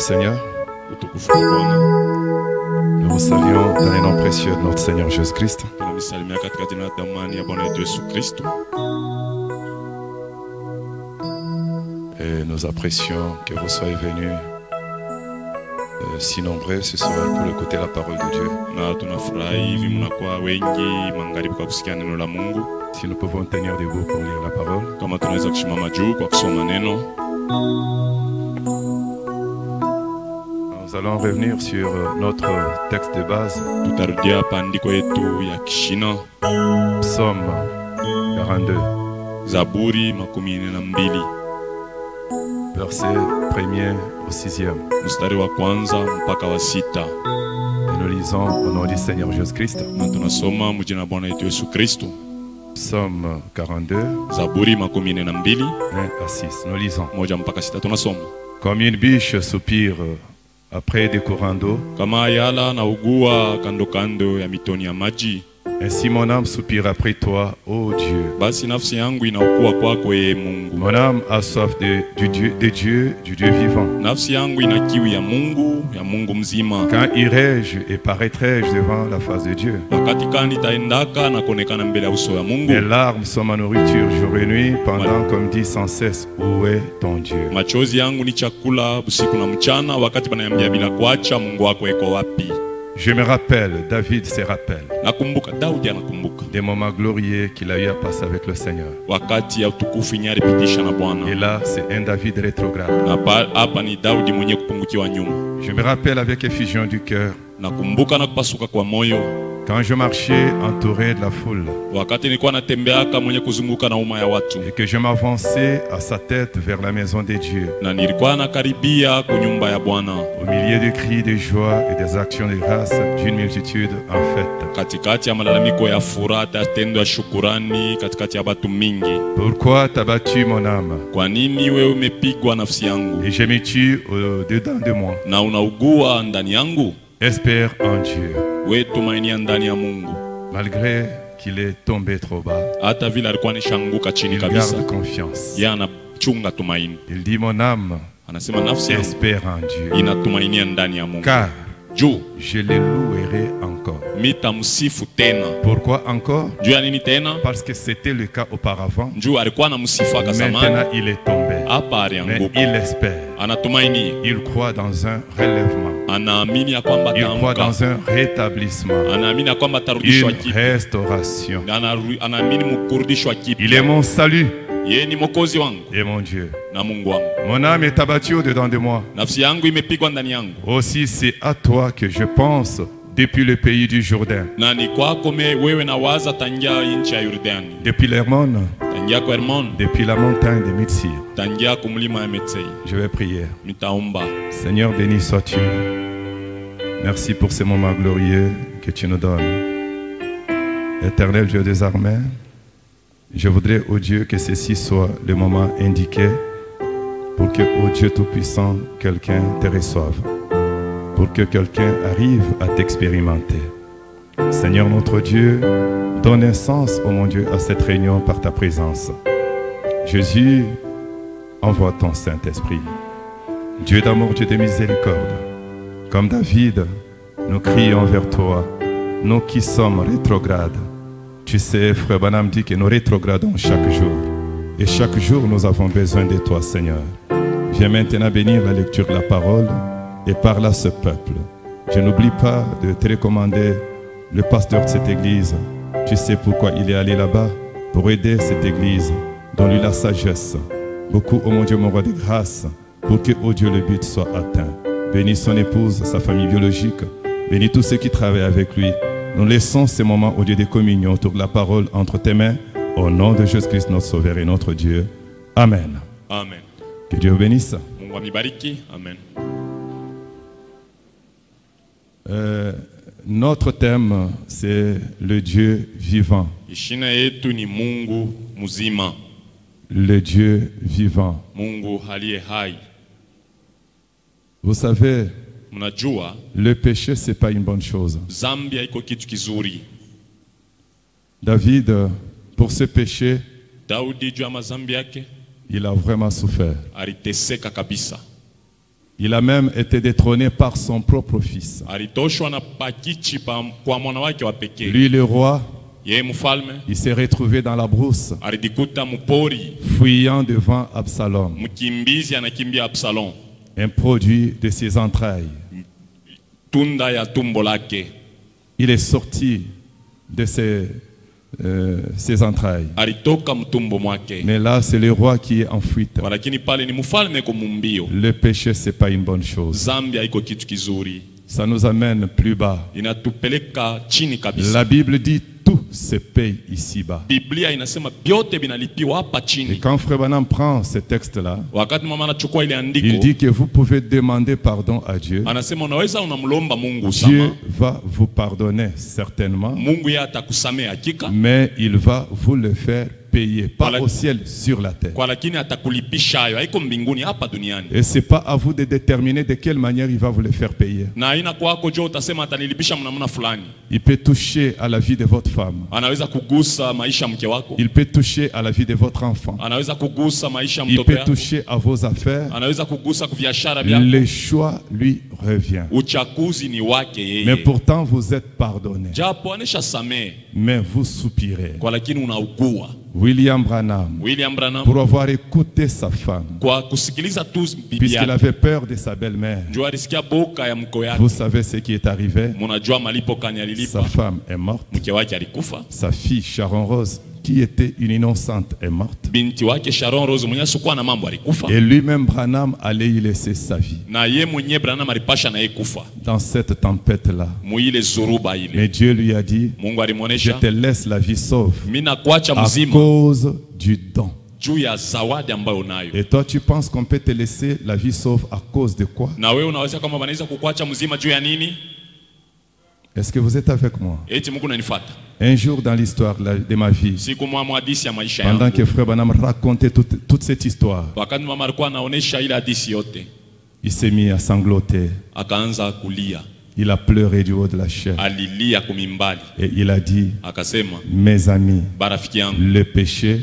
Seigneur. Nous vous saluons dans les noms précieux de notre Seigneur Jésus-Christ. Et nous apprécions que vous soyez venus si nombreux ce soir pour écouter la parole de Dieu. Si nous pouvons tenir debout pour lire la parole. Nous allons revenir sur notre texte de base. Psaume 42. Verset 1er au 6e. Et nous lisons au nom du Seigneur Jésus-Christ. Psaume 42. 1 à 6. Nous lisons. Comme une biche soupire après des courants d'eau, ainsi mon âme soupire après toi, ô Dieu. Mon âme a soif de Dieu vivant. Quand irai-je et paraîtrai-je devant la face de Dieu? Mes larmes sont ma nourriture jour et nuit, pendant qu'on me dit sans cesse, où est ton Dieu? Je me rappelle, David se rappelle des moments glorieux qu'il a eu à passer avec le Seigneur. Et là, c'est un David rétrograde. Je me rappelle avec effusion du cœur quand je marchais entouré de la foule et que je m'avançais à sa tête vers la maison de Dieu, au milieu des cris de joie et des actions de grâce d'une multitude en fête. Pourquoi t'as battu mon âme et gémis-tu au-dedans de moi? Espère en Dieu. Malgré qu'il est tombé trop bas, il garde confiance. Il dit mon âme espère en Dieu, car je le louerai encore. Pourquoi encore? Parce que c'était le cas auparavant. Maintenant il est tombé, mais il espère. Il croit dans un relèvement. Il croit dans un rétablissement, une restauration. Il est mon salut et mon Dieu. Mon âme est abattue au-dedans de moi. Aussi c'est à toi que je pense depuis le pays du Jourdain, depuis l'Hermon, depuis la montagne de Mitsir. Je vais prier. Seigneur, béni sois-tu. Merci pour ces moments glorieux que tu nous donnes. Éternel Dieu des armées, je voudrais, ô Dieu, que ceci soit le moment indiqué pour que, ô Dieu Tout-Puissant, quelqu'un te reçoive, pour que quelqu'un arrive à t'expérimenter. Seigneur notre Dieu, donne un sens, ô mon Dieu, à cette réunion par ta présence. Jésus, envoie ton Saint-Esprit. Dieu d'amour, Dieu de miséricorde, comme David, nous crions vers toi, nous qui sommes rétrogrades. Tu sais, frère Branham dit que nous rétrogradons chaque jour. Et chaque jour, nous avons besoin de toi, Seigneur. Viens maintenant bénir la lecture de la parole et parle à ce peuple. Je n'oublie pas de te recommander le pasteur de cette église. Tu sais pourquoi il est allé là-bas? Pour aider cette église. Donne-lui la sagesse. Beaucoup, ô mon Dieu, mon roi de grâce, pour que, ô Dieu, le but soit atteint. Bénis son épouse, sa famille biologique. Bénis tous ceux qui travaillent avec lui. Nous laissons ces moments au Dieu de communion autour de la parole entre tes mains. Au nom de Jésus-Christ, notre Sauveur et notre Dieu. Amen. Amen. Que Dieu vous bénisse. Amen. Notre thème, c'est le Dieu vivant. Le Dieu vivant. Vous savez, le péché, ce n'est pas une bonne chose. David, pour ce péché, il a vraiment souffert. Il a même été détrôné par son propre fils. Lui, le roi, il s'est retrouvé dans la brousse, fuyant devant Absalom, un produit de ses entrailles. Il est sorti de ses entrailles. Mais là, c'est le roi qui est en fuite. Le péché, ce n'est pas une bonne chose. Ça nous amène plus bas. La Bible dit tout se paye ici-bas. Et quand Frère Branham prend ce texte-là, il dit que vous pouvez demander pardon à Dieu. Dieu va vous pardonner certainement, mais il va vous le faire payer, pas au ciel, sur la terre. Et ce n'est pas à vous de déterminer de quelle manière il va vous le faire payer. Il peut toucher à la vie de votre femme. Il peut toucher à la vie de votre enfant. Il peut toucher à vos affaires. Le choix lui revient. Mais pourtant vous êtes pardonné. Mais vous soupirez. William Branham, pour avoir écouté sa femme, puisqu'il avait peur de sa belle-mère. Vous savez ce qui est arrivé? Sa femme est morte. Sa fille Sharon Rose, qui était une innocente, est morte. Et lui-même, Branham, allait y laisser sa vie dans cette tempête-là. Mais Dieu lui a dit, je te laisse la vie sauve à cause du don. Et toi, tu penses qu'on peut te laisser la vie sauve à cause de quoi? Est-ce que vous êtes avec moi? Un jour dans l'histoire de ma vie, pendant que Frère Branham racontait toute cette histoire, il s'est mis à sangloter. Il a pleuré du haut de la chair. Et il a dit, mes amis, le péché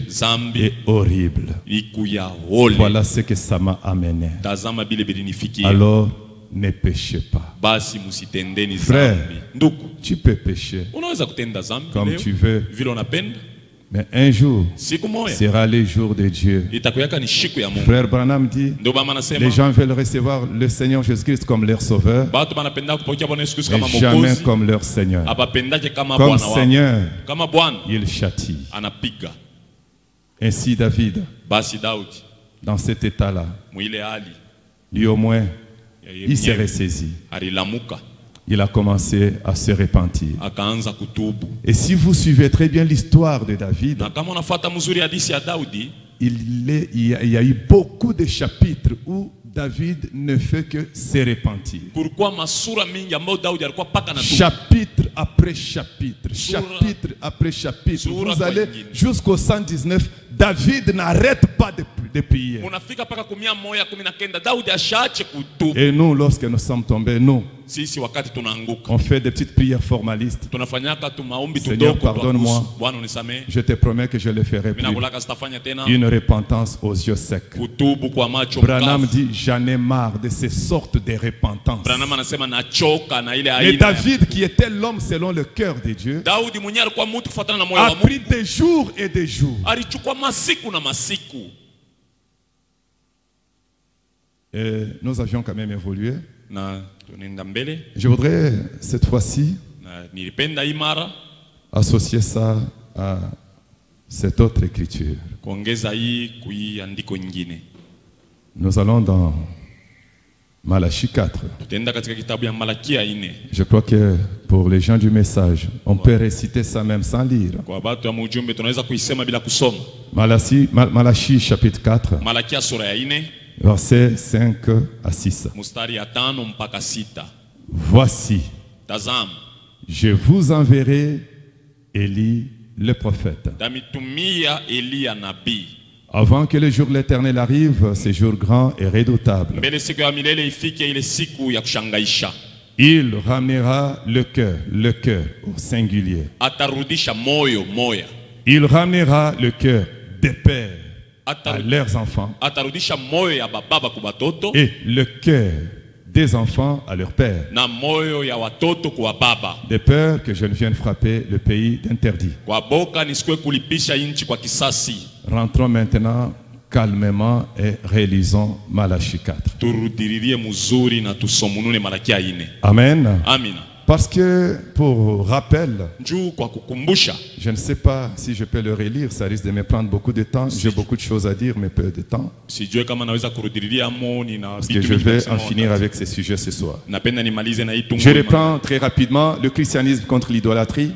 est horrible. Voilà ce que ça m'a amené. Alors, ne péchez pas. Frère, tu peux pécher comme tu veux. Mais un jour sera le jour de Dieu. Frère Branham dit, les gens veulent recevoir le Seigneur Jésus-Christ comme leur sauveur, et jamais comme leur Seigneur. Comme Seigneur, il châtie. Ainsi David, dans cet état-là, lui au moins, il s'est ressaisi. Il a commencé à se repentir. Et si vous suivez très bien l'histoire de David, il y a eu beaucoup de chapitres où David ne fait que se repentir. Chapitre après chapitre, chapitre après chapitre. Vous allez jusqu'au 119, David n'arrête pas de prier. Et nous, lorsque nous sommes tombés, nous, on fait des petites prières formalistes. Seigneur, pardonne-moi. Je te promets que je le ferai plus. Une repentance aux yeux secs. Branham dit, j'en ai marre de ces sortes de repentance. Et David, qui était l'homme selon le cœur de Dieu, a pris des jours et des jours. Et nous avions quand même évolué. Je voudrais cette fois-ci associer ça à cette autre écriture. Nous allons dans Malachie 4. Je crois que pour les gens du message, on peut réciter ça même sans lire. Malachie chapitre 4. Versets 5 à 6. Voici, je vous enverrai Élie le prophète. Avant que le jour de l'Éternel arrive, ce jour grand et redoutable. Il ramènera le cœur au singulier. Il ramènera le cœur des pères à leurs enfants et le cœur des enfants à leur père. De peur que je ne vienne frapper le pays d'interdit. Rentrons maintenant calmement et réalisons Malachie 4. Amen. Amen. Parce que, pour rappel, je ne sais pas si je peux le relire, ça risque de me prendre beaucoup de temps. J'ai beaucoup de choses à dire, mais peu de temps. Parce que je vais en finir avec ces sujets ce soir. Je reprends très rapidement le christianisme contre l'idolâtrie.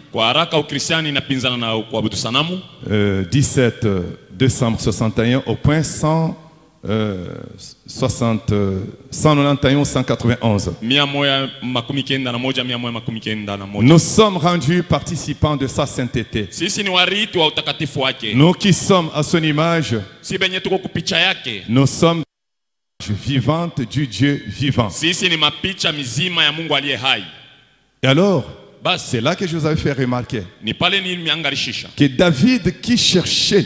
17 décembre 61 au point 191 191. Nous sommes rendus participants de sa sainteté. Nous qui sommes à son image, nous sommes vivantes du Dieu vivant. Et alors, c'est là que je vous avais fait remarquer que David qui cherchait,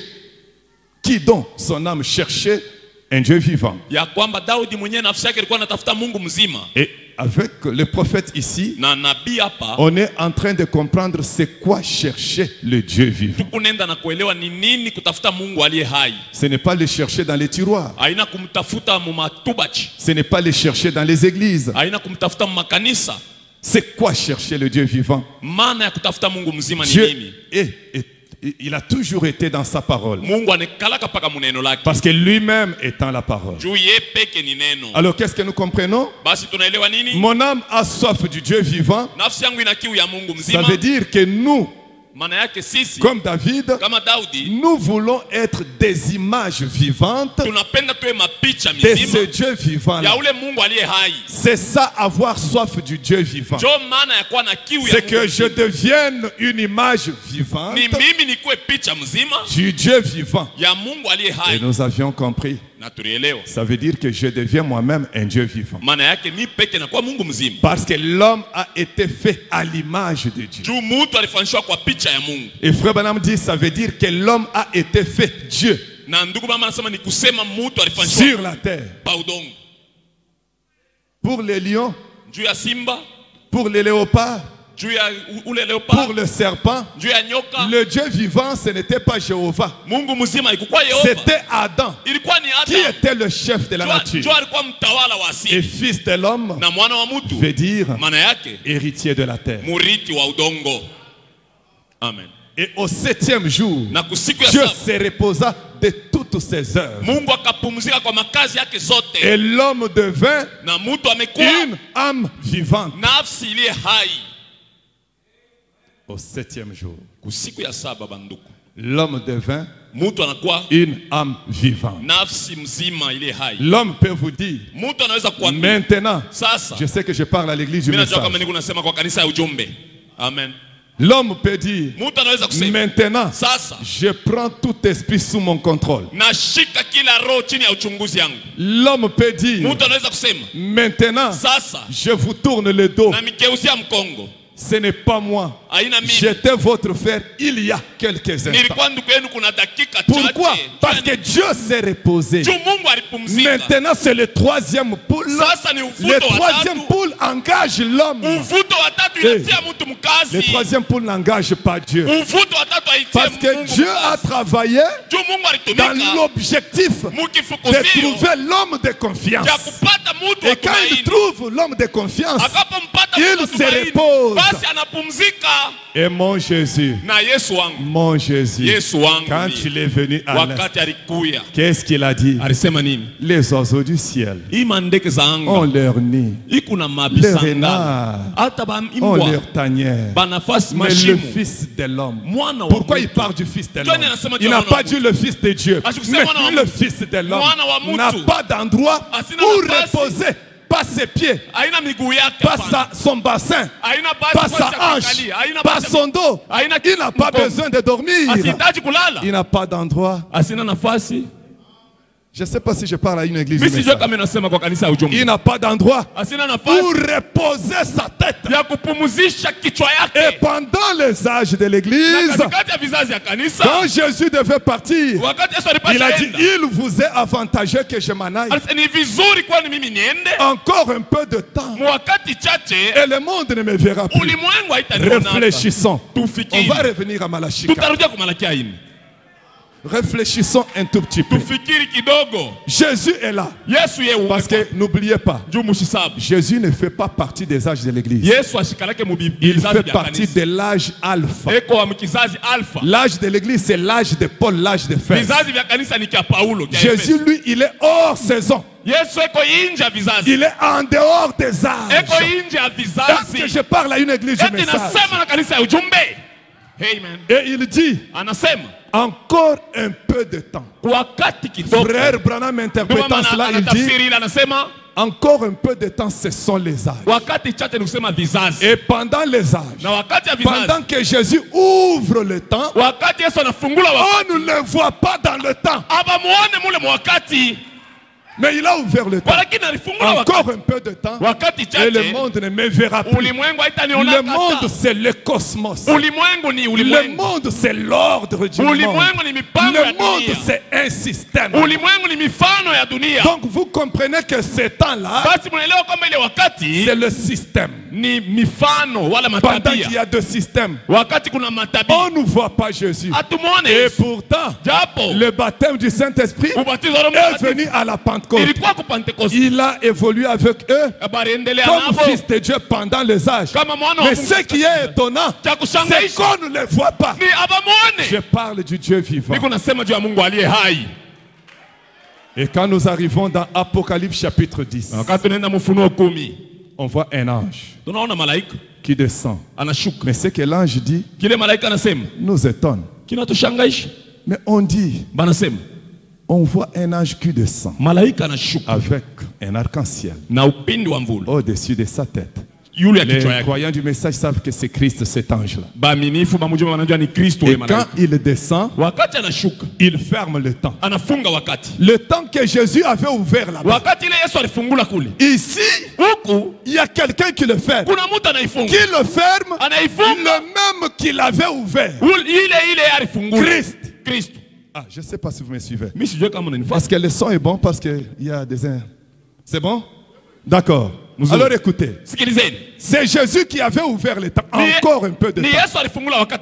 qui dans son âme cherchait un Dieu vivant. Et avec le prophète ici, on est en train de comprendre c'est quoi chercher le Dieu vivant. Ce n'est pas le chercher dans les tiroirs. Ce n'est pas le chercher dans les églises. C'est quoi chercher le Dieu vivant? Dieu il a toujours été dans sa parole. Parce que lui-même étant la parole. Alors qu'est-ce que nous comprenons? Mon âme a soif du Dieu vivant. Ça veut dire que nous, comme David, nous voulons être des images vivantes de ce Dieu vivant. C'est ça, avoir soif du Dieu vivant. C'est que je devienne une image vivante du Dieu vivant. Et nous avions compris. Ça veut dire que je deviens moi-même un Dieu vivant. Parce que l'homme a été fait à l'image de Dieu. Et Frère Branham dit, ça veut dire que l'homme a été fait Dieu sur la terre. Pour les lions, pour les léopards, pour le serpent, le Dieu vivant, ce n'était pas Jéhovah. C'était Adam qui était le chef de la nature. Et fils de l'homme veut dire héritier de la terre. Amen. Et au 7e jour, Dieu se reposa de toutes ses œuvres. Et l'homme devint une âme vivante. Au 7e jour, l'homme devint une âme vivante. L'homme peut vous dire, maintenant, je sais que je parle à l'église du message. Amen. L'homme peut dire, maintenant, je prends tout esprit sous mon contrôle. L'homme peut dire, maintenant, je vous tourne le dos. Ce n'est pas moi. J'étais votre frère il y a quelques instants. Pourquoi? Parce que Dieu s'est reposé. Maintenant c'est le troisième poule. Le troisième poule engage l'homme. Le troisième poule n'engage pas Dieu. Parce que Dieu a travaillé dans l'objectif de trouver l'homme de confiance. Et quand il trouve l'homme de confiance, il se repose. Et mon Jésus, quand il est venu à l'est, qu'est-ce qu'il a dit? Les oiseaux du ciel ont leur nid, les renards ont leur tanière, mais le Fils de l'homme, pourquoi il parle du Fils de l'homme? Il n'a pas dit le Fils de Dieu, mais le Fils de l'homme n'a pas d'endroit où reposer. Pas ses pieds, pas son bassin, pas sa hanche, pas son dos. Il n'a pas besoin de dormir. Il n'a pas d'endroit. Je ne sais pas si je parle à une église. Il n'a pas d'endroit pour reposer sa tête. Et pendant le les âges de l'église, quand Jésus devait partir, il a dit, il vous est avantageux que je m'en aille. Encore un peu de temps et le monde ne me verra plus. Réfléchissons. On va revenir à Malachie. Réfléchissons un tout petit peu. Jésus est là. Parce que n'oubliez pas, Jésus ne fait pas partie des âges de l'église. Il fait partie de l'âge alpha. L'âge de l'église, c'est l'âge de Paul, l'âge de fer. Jésus, lui, il est hors saison. Il est en dehors des âges. Est-ce que je parle à une église du message? Et il dit, encore un peu de temps. Frère Branham interprétant cela, il dit, encore un peu de temps, ce sont les âges. Et pendant les âges, pendant que Jésus ouvre le temps, on ne le voit pas dans le temps. Mais il a ouvert le temps. Encore un peu de temps. Et le monde ne me verra plus. Le monde, c'est le cosmos. Le monde, c'est l'ordre du monde. Le monde, c'est un système. Donc vous comprenez que ce temps-là, c'est le système. Pendant qu'il y a deux systèmes, on ne voit pas Jésus. Et pourtant, le baptême du Saint-Esprit est venu à la Pentecôte. Il a évolué avec eux comme fils de Dieu pendant les âges. Mais ce qui est étonnant, c'est qu'on ne les voit pas. Je parle du Dieu vivant. Et quand nous arrivons dans Apocalypse chapitre 10, on voit un ange qui descend. Mais ce que l'ange dit nous étonne. Mais on dit, on voit un ange qui descend avec un arc-en-ciel au-dessus de sa tête. Les croyants du message savent que c'est Christ, cet ange-là. Et quand il descend, il ferme le temps. Le temps que Jésus avait ouvert là-bas. Ici, il y a quelqu'un qui le ferme. Qui le ferme, le même qui l'avait ouvert. Christ. Ah, je ne sais pas si vous me suivez. Parce que le son est bon, parce qu'il y a des... C'est bon? D'accord. Alors écoutez. C'est Jésus qui avait ouvert le temps. Encore un peu de temps.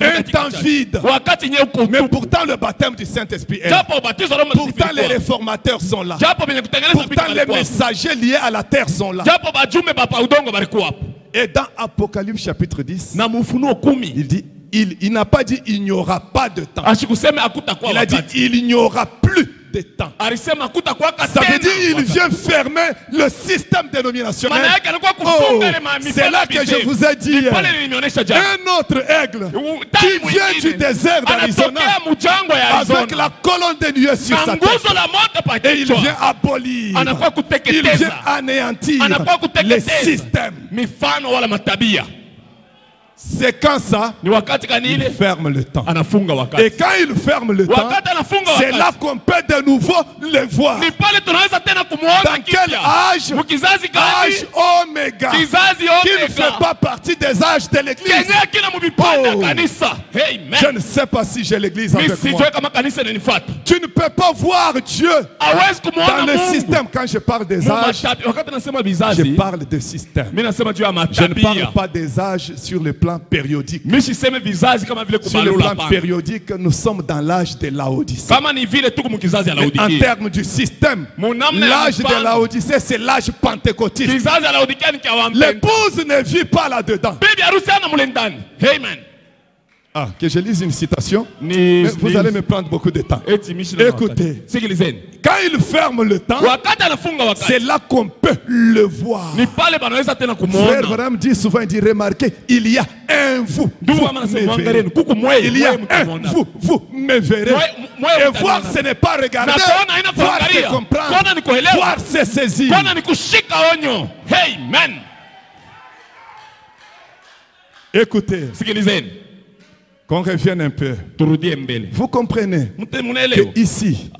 Un temps vide. Mais pourtant le baptême du Saint-Esprit est là. Pourtant les réformateurs sont là. Pourtant les messagers liés à la terre sont là. Et dans Apocalypse chapitre 10, il dit, il n'a pas dit il n'y aura pas de temps. Il a dit il n'y aura plus de temps. Ça veut dire il vient fermer le système dénominationnel. Oh, c'est là que je vous ai dit un autre aigle qui vient du désert d'Arizona avec la colonne de nuée sur sa tête. Et il vient abolir, il vient anéantir les systèmes. C'est quand ça, il ferme le temps. Et quand il ferme le temps, c'est là qu'on peut de nouveau le voir. Dans quel âge? Âge Oméga, qui ne fait pas partie des âges de l'église. Je ne sais pas si j'ai l'église avec moi. Tu ne peux pas voir Dieu dans le système. Quand je parle des âges, je parle de système. Je ne parle pas des âges sur le plan périodique. Sur le plan périodique, nous sommes dans l'âge de Laodicée. En termes du système, l'âge de Laodicée, c'est l'âge pentecôtiste. L'épouse ne vit pas là-dedans. Amen. Ah, que je lise une citation, mais vous allez me prendre beaucoup de temps. Écoutez, quand il ferme le temps, c'est là qu'on peut le voir. Frère Branham dit souvent, il dit, remarquez, il y a un vous, vous me verrez. Il y a un vous, vous me verrez. Et voir, ce n'est pas regarder, voir, c'est comprendre, voir, c'est saisir. Écoutez, qu'on revienne un peu. Vous comprenez que ici,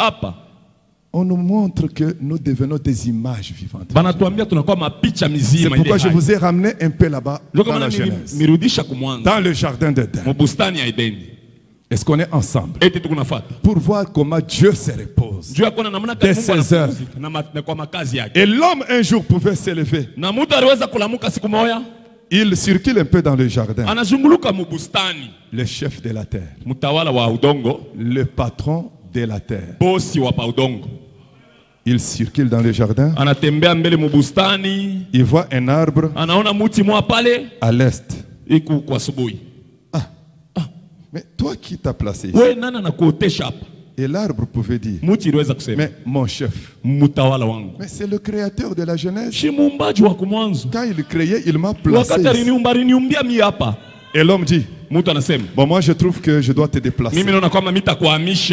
On nous montre que nous devenons des images vivantes. C'est pourquoi je vous ai ramené un peu là-bas dans la Genèse, dans le jardin d'Éden. Est-ce qu'on est ensemble pour voir comment Dieu se repose dès ses œuvres? Et l'homme un jour pouvait s'élever. Il circule un peu dans le jardin. Le chef de la terre, le patron de la terre, il circule dans le jardin. Il voit un arbre à l'est. Mais toi qui t'as placé ici? Et l'arbre pouvait dire, mais mon chef, mais c'est le créateur de la Genèse. Quand il créait, il m'a placé ici. Et l'homme dit, bon, moi je trouve que je dois te déplacer.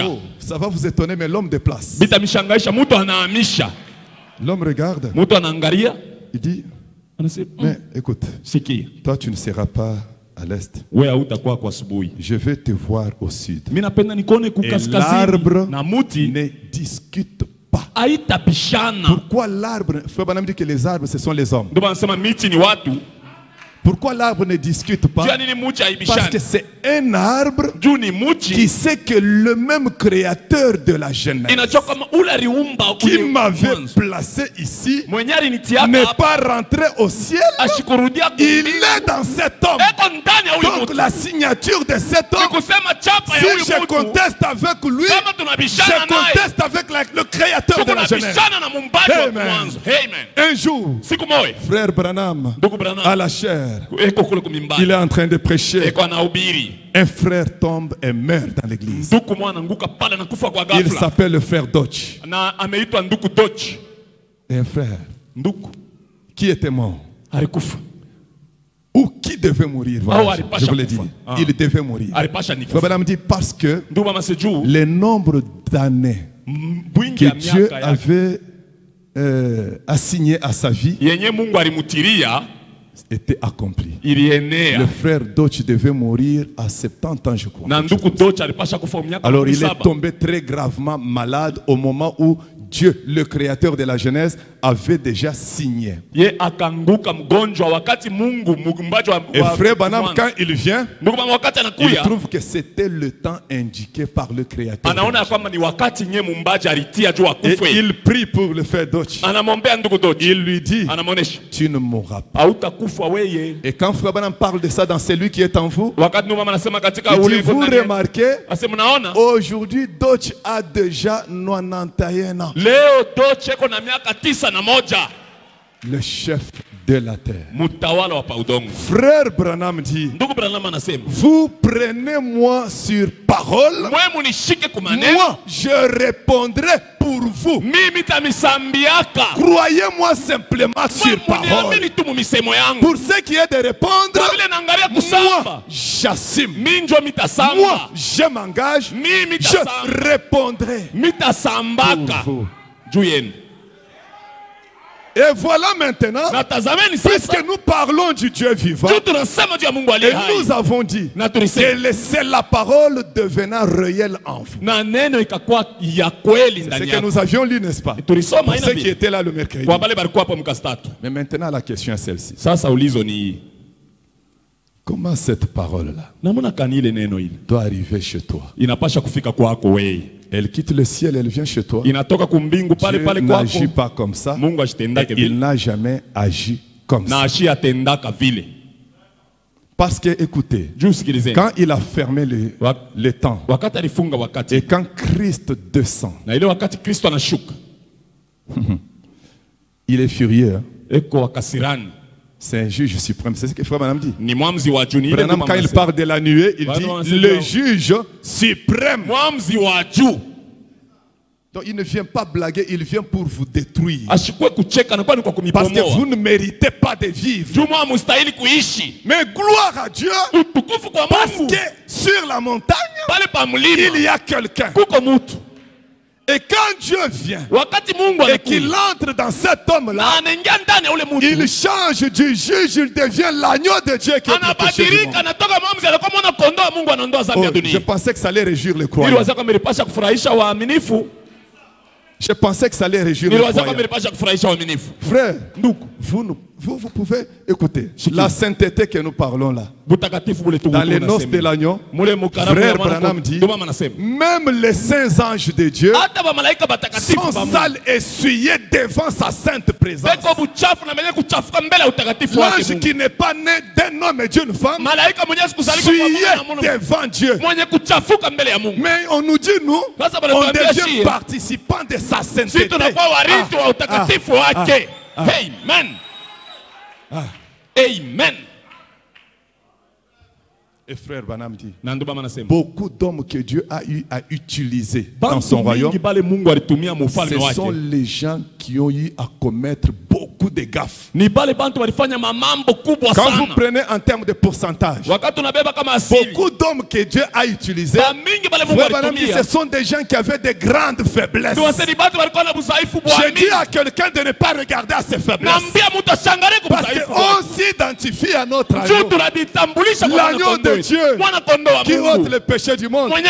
Oh, ça va vous étonner, mais l'homme déplace. L'homme regarde. Il dit, mais écoute, toi tu ne seras pas à l'est. Je vais te voir au sud. Et l'arbre ne discute pas. Pourquoi l'arbre? Frère Branham dit que les arbres ce sont les hommes. Pourquoi l'arbre ne discute pas? Parce que c'est un arbre qui sait que le même créateur de la Genèse, qui m'avait placé ici, n'est pas rentré au ciel. Il est dans cet homme. Donc la signature de cet homme, si je conteste avec lui, je conteste avec le créateur de la Genèse. Amen. Un jour, frère Branham, à la chair, il est en train de prêcher. Un frère tombe et meurt dans l'église. Il s'appelle le frère Dodge. Et un frère qui était mort, ou qui devait mourir, voilà, je vous l'ai dit. Il devait mourir. Frère me dit parce que le nombre d'années que Dieu avait assigné à sa vie était accompli. Le frère Dodge devait mourir à 70 ans, je crois. Alors il est tombé très gravement malade au moment où Dieu, le créateur de la Genèse, avait déjà signé. Et frère Branham, quand il vient, il trouve que c'était le temps indiqué par le créateur. Et il prie pour le frère Dodge. Il lui dit, tu ne mourras pas. Et quand frère Branham parle de ça dans celui qui est en vous, il dit, vous remarquez, aujourd'hui Dodge a déjà 91 ans. Le chef de la terre. Frère Branham dit, vous prenez-moi sur parole, moi je répondrai pour vous. Croyez-moi simplement sur parole. Pour ce qui est de répondre, moi j'assume. Moi je m'engage, je répondrai pour vous. Et voilà maintenant, puisque nous parlons du Dieu vivant, et nous avons dit que c'est la parole devenant réelle en vous. C'est ce que nous avions lu, n'est-ce pas? Pour ceux qui étaient là le mercredi. Mais maintenant la question est celle-ci. Comment cette parole-là doit arriver chez toi? Elle quitte le ciel, elle vient chez toi. Dieu n'agit pas comme ça. Et il n'a jamais agi comme ça. Parce que, écoutez, quand il a fermé les temps, et quand Christ descend, il est furieux. C'est un juge suprême. C'est ce que Frère Branham dit. Branham, quand il parle de la nuée, il dit le juge suprême. Donc il ne vient pas blaguer, il vient pour vous détruire. Parce que vous ne méritez pas de vivre. Mais gloire à Dieu, parce que sur la montagne, il y a quelqu'un. Et quand Dieu vient et qu'il entre dans cet homme-là, il change du juge, il devient l'agneau de Dieu qui est le péché du monde. Oh, je pensais que ça allait réjouir les croyants. Je pensais que ça allait réjouir les croyants. Frère, vous pouvez écouter. La sainteté que nous parlons là. Dans les noces de l'agneau, frère Branham dit, même les saints anges de Dieu sont sales essuyés devant sa sainte présence. L'ange qui n'est pas né d'un homme et d'une femme, essuyé devant Dieu. Mais on nous dit, nous, on devient participants de sa sainteté. Amen. Amen. Et frère Branham dit, beaucoup d'hommes que Dieu a eu à utiliser dans son royaume, ce sont les gens qui ont eu à commettre beaucoup de gaffes. Quand vous prenez en termes de pourcentage, beaucoup d'hommes que Dieu a utilisés, frère Branham dit, ce sont des gens qui avaient de grandes faiblesses. Je dis à quelqu'un de ne pas regarder à ses faiblesses, parce qu'on s'identifie à notre agneau, l'agneau de Dieu qui ôte le péché du monde. Mais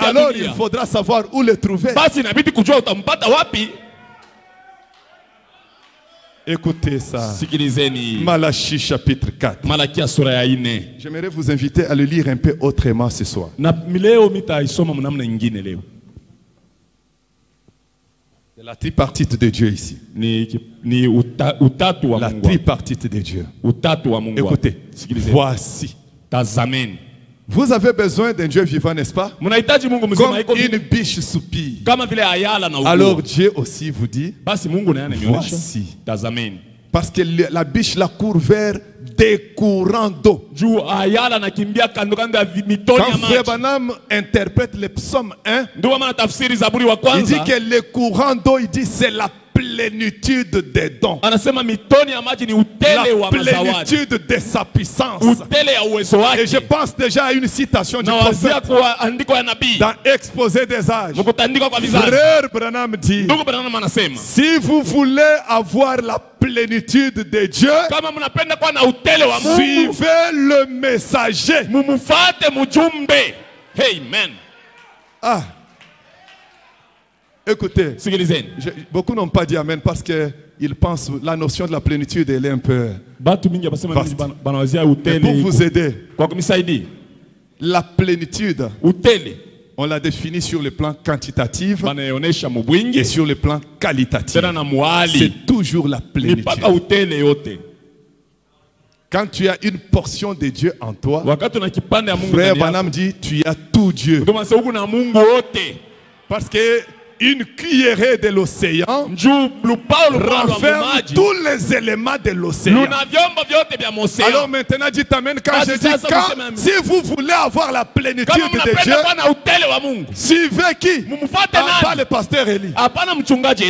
alors il faudra savoir où le trouver. Écoutez ça. Malachie chapitre 4. J'aimerais vous inviter à le lire un peu autrement ce soir. C'est la tripartite de Dieu ici. La tripartite de Dieu. Écoutez, voici. Vous avez besoin d'un Dieu vivant, n'est-ce pas? Comme une biche soupire. Alors Dieu aussi vous dit, voici. Parce que la biche la court vers des courants d'eau. Quand Frère Branham interprète le psaume 1, il dit que les courants d'eau, il dit c'est la plénitude des dons, la plénitude de sa puissance. Et je pense déjà à une citation du prophète dans Exposé des âges. Frère Branham dit, si vous voulez avoir la plénitude de Dieu, suivez le messager. Amen. Ah, écoutez, beaucoup n'ont pas dit amen parce qu'ils pensent que la notion de la plénitude elle est un peu vaste. Mais pour vous aider, la plénitude, on l'a définie sur le plan quantitatif et sur le plan qualitatif. C'est toujours la plénitude. Quand tu as une portion de Dieu en toi, Frère Branham dit, tu as tout Dieu. Parce que une cuillerée de l'océan renferme tous les éléments de l'océan. Alors maintenant, dites amen quand je dis, si vous voulez avoir la plénitude de Dieu, suivez qui? Pas le pasteur Eli.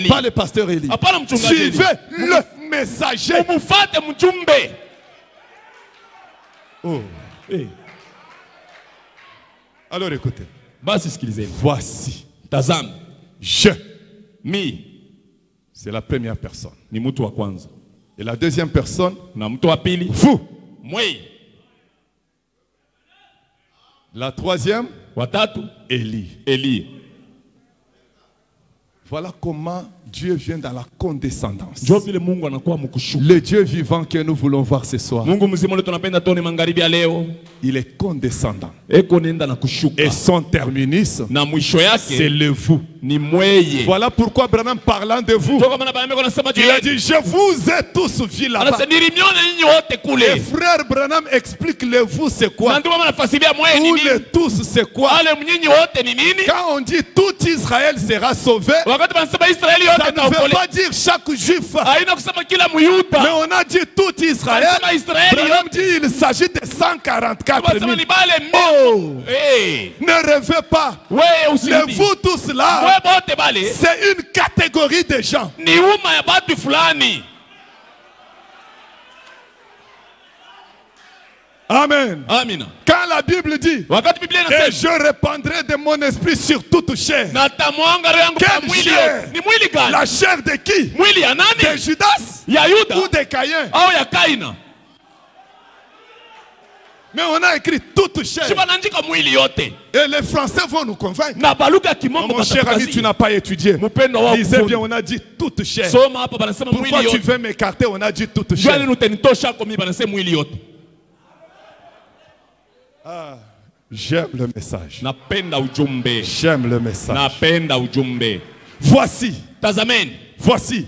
Pas le pasteur Eli. Suivez le messager. Oh. Alors écoutez. Voici. Je. C'est la première personne. Et la deuxième personne, vous. La troisième, Élie. Voilà comment Dieu vient dans la condescendance. Le Dieu vivant que nous voulons voir ce soir, il est condescendant. Et son terminus, c'est le vous. Voilà pourquoi Branham parlant de vous, il a dit, je vous ai tous vus là-bas. Et frère Branham explique le vous c'est quoi, ou le tous c'est quoi. Quand on dit tout Israël sera sauvé, ça ne veut pas dire chaque juif, mais on a dit tout Israël. Branham dit il s'agit de 144 000. Oh, ne rêvez pas. Le vous tous là, c'est une catégorie de gens. Amen. Quand la Bible dit, et je répandrai de mon esprit sur toute chair. Quelle chair? La chair de qui? De Judas ou de Caïn? Mais on a écrit toute chair. Et les Français vont nous convaincre. Mon cher ami, tu n'as pas étudié. Lisez bien, on a dit toute chair. Pourquoi tu veux m'écarter? On a dit toute chair. Ah, j'aime le message. J'aime le message. Voici. Voici.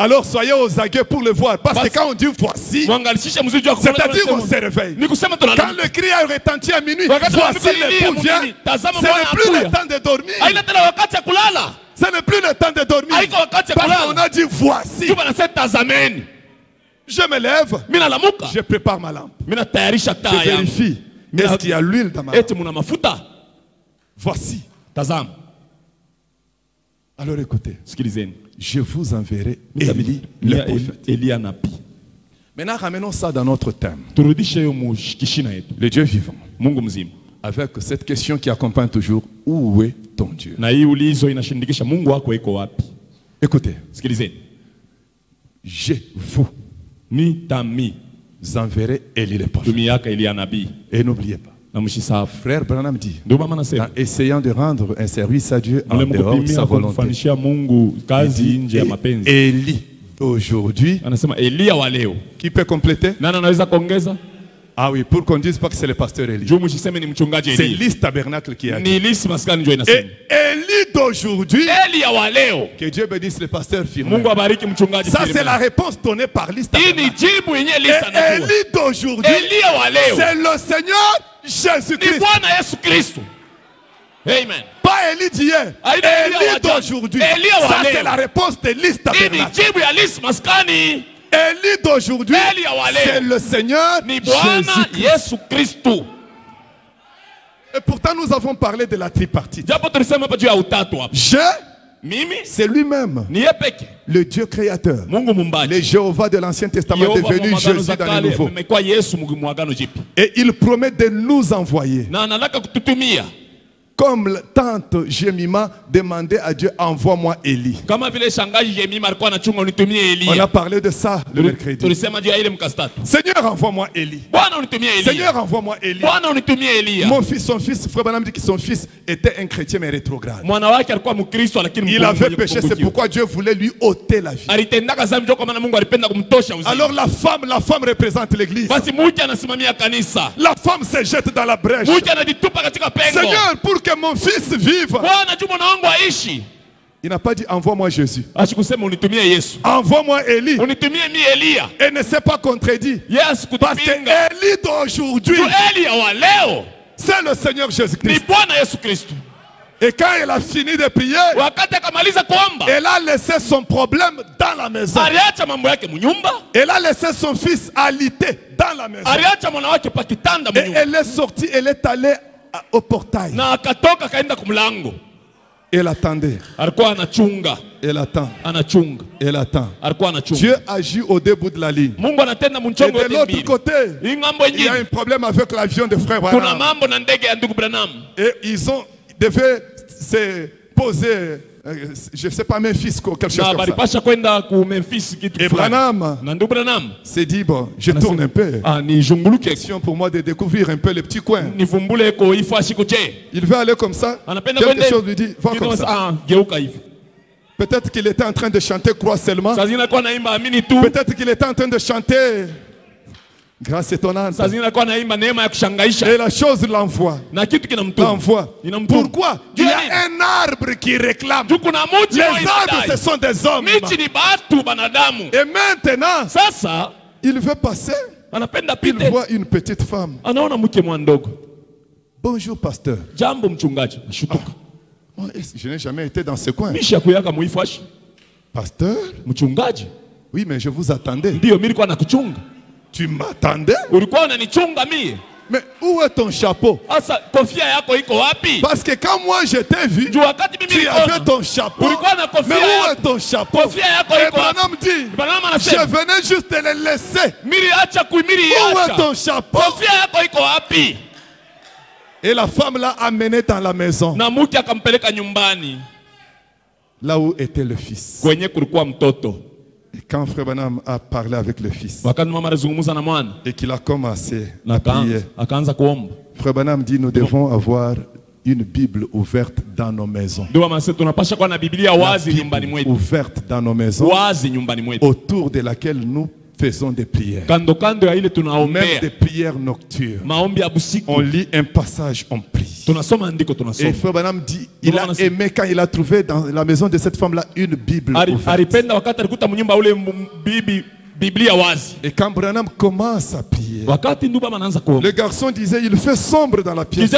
Alors soyez aux aguets pour le voir. Parce que quand on dit voici, c'est-à-dire qu'on se réveille. Quand le cri a retenti à minuit, voici l'époux vient. Ce n'est plus le temps de dormir. Ce n'est plus le temps de dormir. Parce qu'on a dit voici. Je me lève. Je prépare ma lampe. Je vérifie. Est-ce qu'il y a l'huile dans ma lampe? Voici. Alors écoutez. Je vous enverrai Élie, le prophète. Maintenant, ramenons ça dans notre thème. Le Dieu vivant. Avec cette question qui accompagne toujours, où est ton Dieu? Écoutez. Je vous enverrai Élie, le prophète. Et n'oubliez pas. Frère Branham dit, en essayant de rendre un service à Dieu en dehors de sa volonté, Élie aujourd'hui, qui peut compléter? Ah oui, pour qu'on ne dise pas que c'est le pasteur Élie. C'est Lys Tabernacle qui a dit. Et Élie d'aujourd'hui, que Dieu bénisse le pasteur Firmin. Ça c'est la réponse donnée par Lys Tabernacle. Et Élie d'aujourd'hui, c'est le Seigneur Jésus-Christ. Amen. Pas Élie d'hier. Élie d'aujourd'hui. Ça c'est la réponse de Lys Tabernacle. Élie d'aujourd'hui, c'est le Seigneur Jésus-Christ. Et pourtant nous avons parlé de la tripartite. C'est lui-même, le Dieu créateur. Le Jéhovah de l'Ancien Testament est devenu Jésus dans le Nouveau. Et il promet de nous envoyer. Comme tante Jemima demandait à Dieu, envoie-moi Élie. On a parlé de ça le mercredi. Seigneur, envoie-moi Élie. Seigneur, envoie-moi Élie. Mon fils, son fils, Frère Branham dit que son fils était un chrétien mais rétrograde. Il avait péché, c'est pourquoi Dieu voulait lui ôter la vie. Alors la femme représente l'église. La femme se jette dans la brèche. Seigneur, pour que mon fils vive. Il n'a pas dit envoie-moi Jésus. Envoie-moi Élie. Et ne s'est pas contredit. Parce que Élie d'aujourd'hui, c'est le Seigneur Jésus-Christ. Et quand elle a fini de prier, elle a laissé son problème dans la maison. Elle a laissé son fils alité dans la maison. Et elle est sortie, elle est allée au portail. Elle attendait. Elle attend. Elle attend. Dieu agit au début de la ligne. Et de l'autre côté, il y a un problème avec l'avion de frère Branham. Et ils devaient se poser, je ne sais pas, Memphis, quelque chose comme ça. Et Branham s'est dit, bon, je tourne un peu. Question pour moi de découvrir un peu les petits coins. Il veut aller comme ça. Quelque chose lui dit, va comme ça. Peut-être qu'il était en train de chanter Croix seulement. Peut-être qu'il était en train de chanter grâce étonnante. Et la chose l'envoie. Pourquoi? Il y a un arbre qui réclame. Les arbres, ce sont des hommes. Et maintenant, il veut passer. Il voit une petite femme. Bonjour pasteur. Je n'ai jamais été dans ce coin. Pasteur? Oui, mais je vous attendais. Tu m'attendais? Mais où est ton chapeau? Parce que quand moi je t'ai vu, tu avais ton chapeau. Mais où est ton chapeau? Et Branham dit, je venais juste de le laisser. Où est ton chapeau? Et la femme l'a amené dans la maison. Là où était le fils. Et Quand Frère Branham a parlé avec le fils et qu'il a commencé à prier, Frère Branham dit nous devons avoir une Bible ouverte dans nos maisons. La Bible ouverte dans nos maisons, autour de laquelle nous faisons des prières. Même des prières nocturnes. On lit un passage, on prie. Et Frère Branham dit, il a aimé quand il a trouvé dans la maison de cette femme-là une Bible ouverte. Et quand Branham commence à prier, le garçon disait, il fait sombre dans la pièce.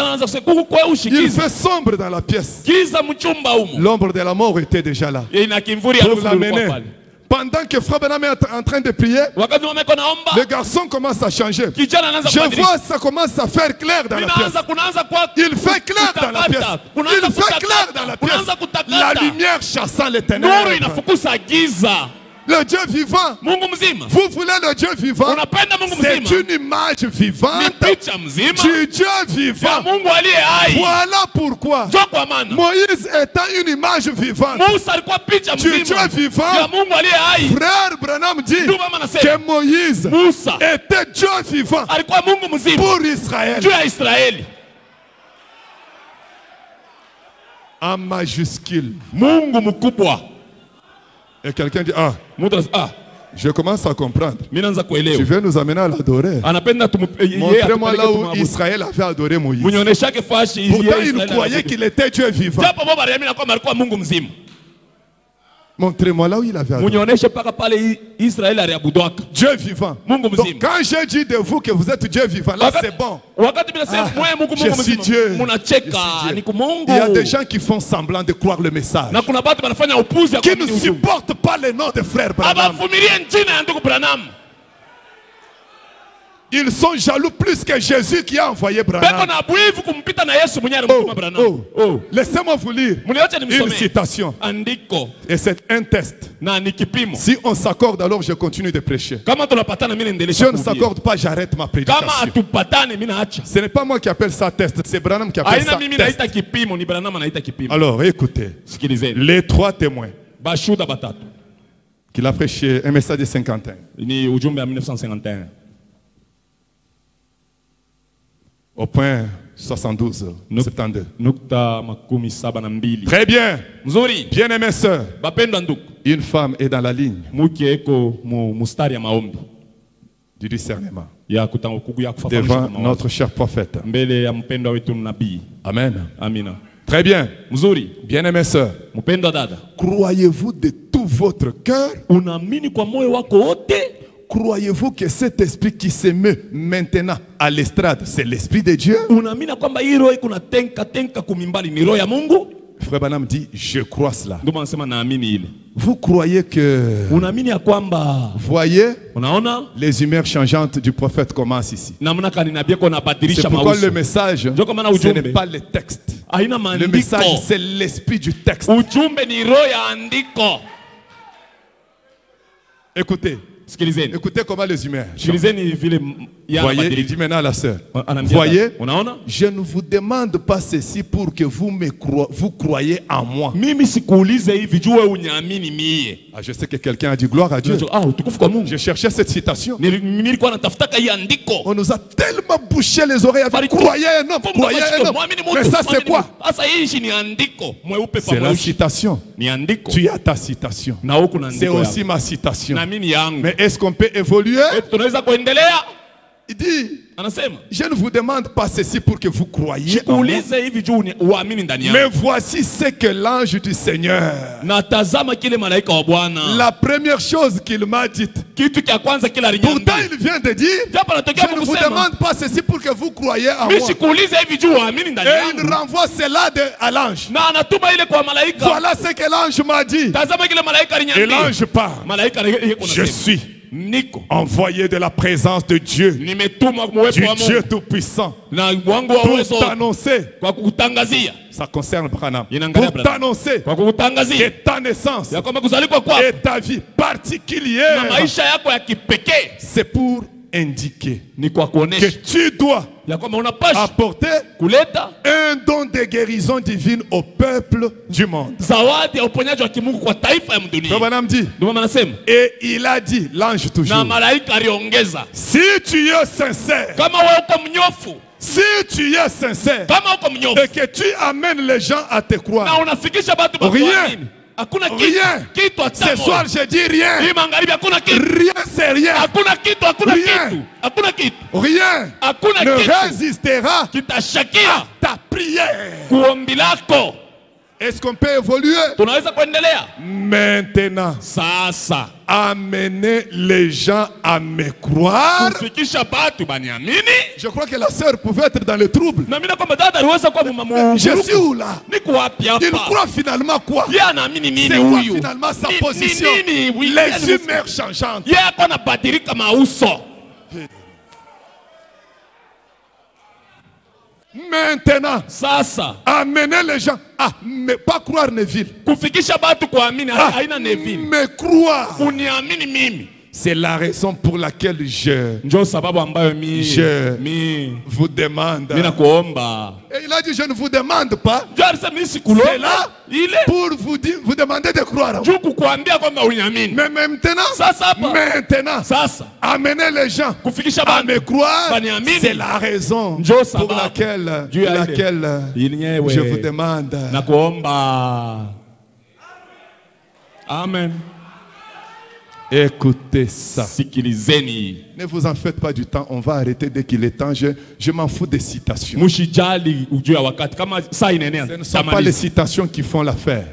Il fait sombre dans la pièce. L'ombre de la mort était déjà là. Pour l'amener. Pendant que Frère Branham est en train de prier, le garçon commence à changer. Je vois ça commence à faire clair dans la pièce. Il fait clair dans la pièce. Il fait clair dans la pièce. La lumière chassant les ténèbres. Le Dieu vivant. Vous voulez le Dieu vivant? C'est une image vivante du Dieu vivant. Voilà pourquoi Moïse étant une image vivante du Dieu vivant, Frère Branham dit que Moïse était Dieu vivant pour Israël. En majuscule. Et quelqu'un dit, je commence à comprendre. Tu veux nous amener à l'adorer. Montrez-moi là où Israël avait adoré Moïse. Pourtant il croyait qu'il était Dieu vivant. Montrez-moi là où il avait adoré. Dieu vivant. Donc quand j'ai dit de vous que vous êtes Dieu vivant, là c'est bon. Je suis Dieu. Il y a des gens qui font semblant de croire le message, qui ne supportent pas le nom de Frère Branham. Ils sont jaloux plus que Jésus qui a envoyé Branham. Laissez-moi vous lire une citation. Et c'est un test. Si on s'accorde, alors je continue de prêcher. Si on ne s'accorde pas, j'arrête ma prédication. Ce n'est pas moi qui appelle ça test, c'est Branham qui appelle ça test. Alors écoutez, les 3 témoins qu'il a prêché un message de 51. Au point 72, 72. Très bien. Bien-aimés sœurs, une femme est dans la ligne du discernement devant notre cher prophète. Amen. Très bien. Bien-aimés sœurs, croyez-vous de tout votre cœur? Croyez-vous que cet esprit qui se met maintenant à l'estrade, c'est l'esprit de Dieu? Frère Branham dit, je crois cela. Vous croyez que... Voyez, les humeurs changeantes du prophète commencent ici. C'est pourquoi le message, ce n'est pas le texte. Le message, c'est l'esprit du texte. Écoutez. Écoutez comment les humains. Voyez, il dit maintenant à la sœur. Voyez, je ne vous demande pas ceci pour que vous croyez en moi. Je sais que quelqu'un a dit gloire à Dieu. Je cherchais cette citation. On nous a tellement bouché les oreilles avec croyez un homme, croyez un homme. Mais ça c'est quoi? C'est la citation. Tu as ta citation. C'est aussi ma citation. Mais est-ce qu'on peut évoluer? Il dit, je ne vous demande pas ceci pour que vous croyiez en moi. Mais voici ce que l'ange du Seigneur, la première chose qu'il m'a dite. Pourtant il vient de dire, je ne vous demande pas ceci pour que vous croyiez en moi. Et il renvoie cela à l'ange. Voilà ce que l'ange m'a dit. Et l'ange parle. Je suis envoyé de la présence de Dieu, du Dieu Tout-Puissant, pour t'annoncer. Ça concerne Branham. Pour t'annoncer que ta naissance et ta vie particulière, c'est pour indiquer que tu dois apporter un don de guérison divine au peuple du monde. Et il a dit, l'ange toujours, si tu es sincère, si tu es sincère et que tu amènes les gens à te croire, rien. Rien. Ce soir, je dis rien. Rien, c'est rien. Rien. Rien ne résistera à ta prière. Est-ce qu'on peut évoluer? Maintenant, amener les gens à me croire. Je crois que la sœur pouvait être dans le trouble. Je suis où là? Il croit finalement quoi? C'est quoi finalement sa position? Les humeurs changeantes. Maintenant, amener les gens à ne pas croire Neville, mais croire. C'est la raison pour laquelle je vous demande. Et il a dit, je ne vous demande pas. C'est là pour vous demander de croire. Mais maintenant, amener les gens à me croire, c'est la raison pour laquelle je vous demande. Amen. Écoutez ça. Ne vous en faites pas du temps, on va arrêter dès qu'il est temps. Je m'en fous des citations. Ce ne sont pas les citations qui font l'affaire.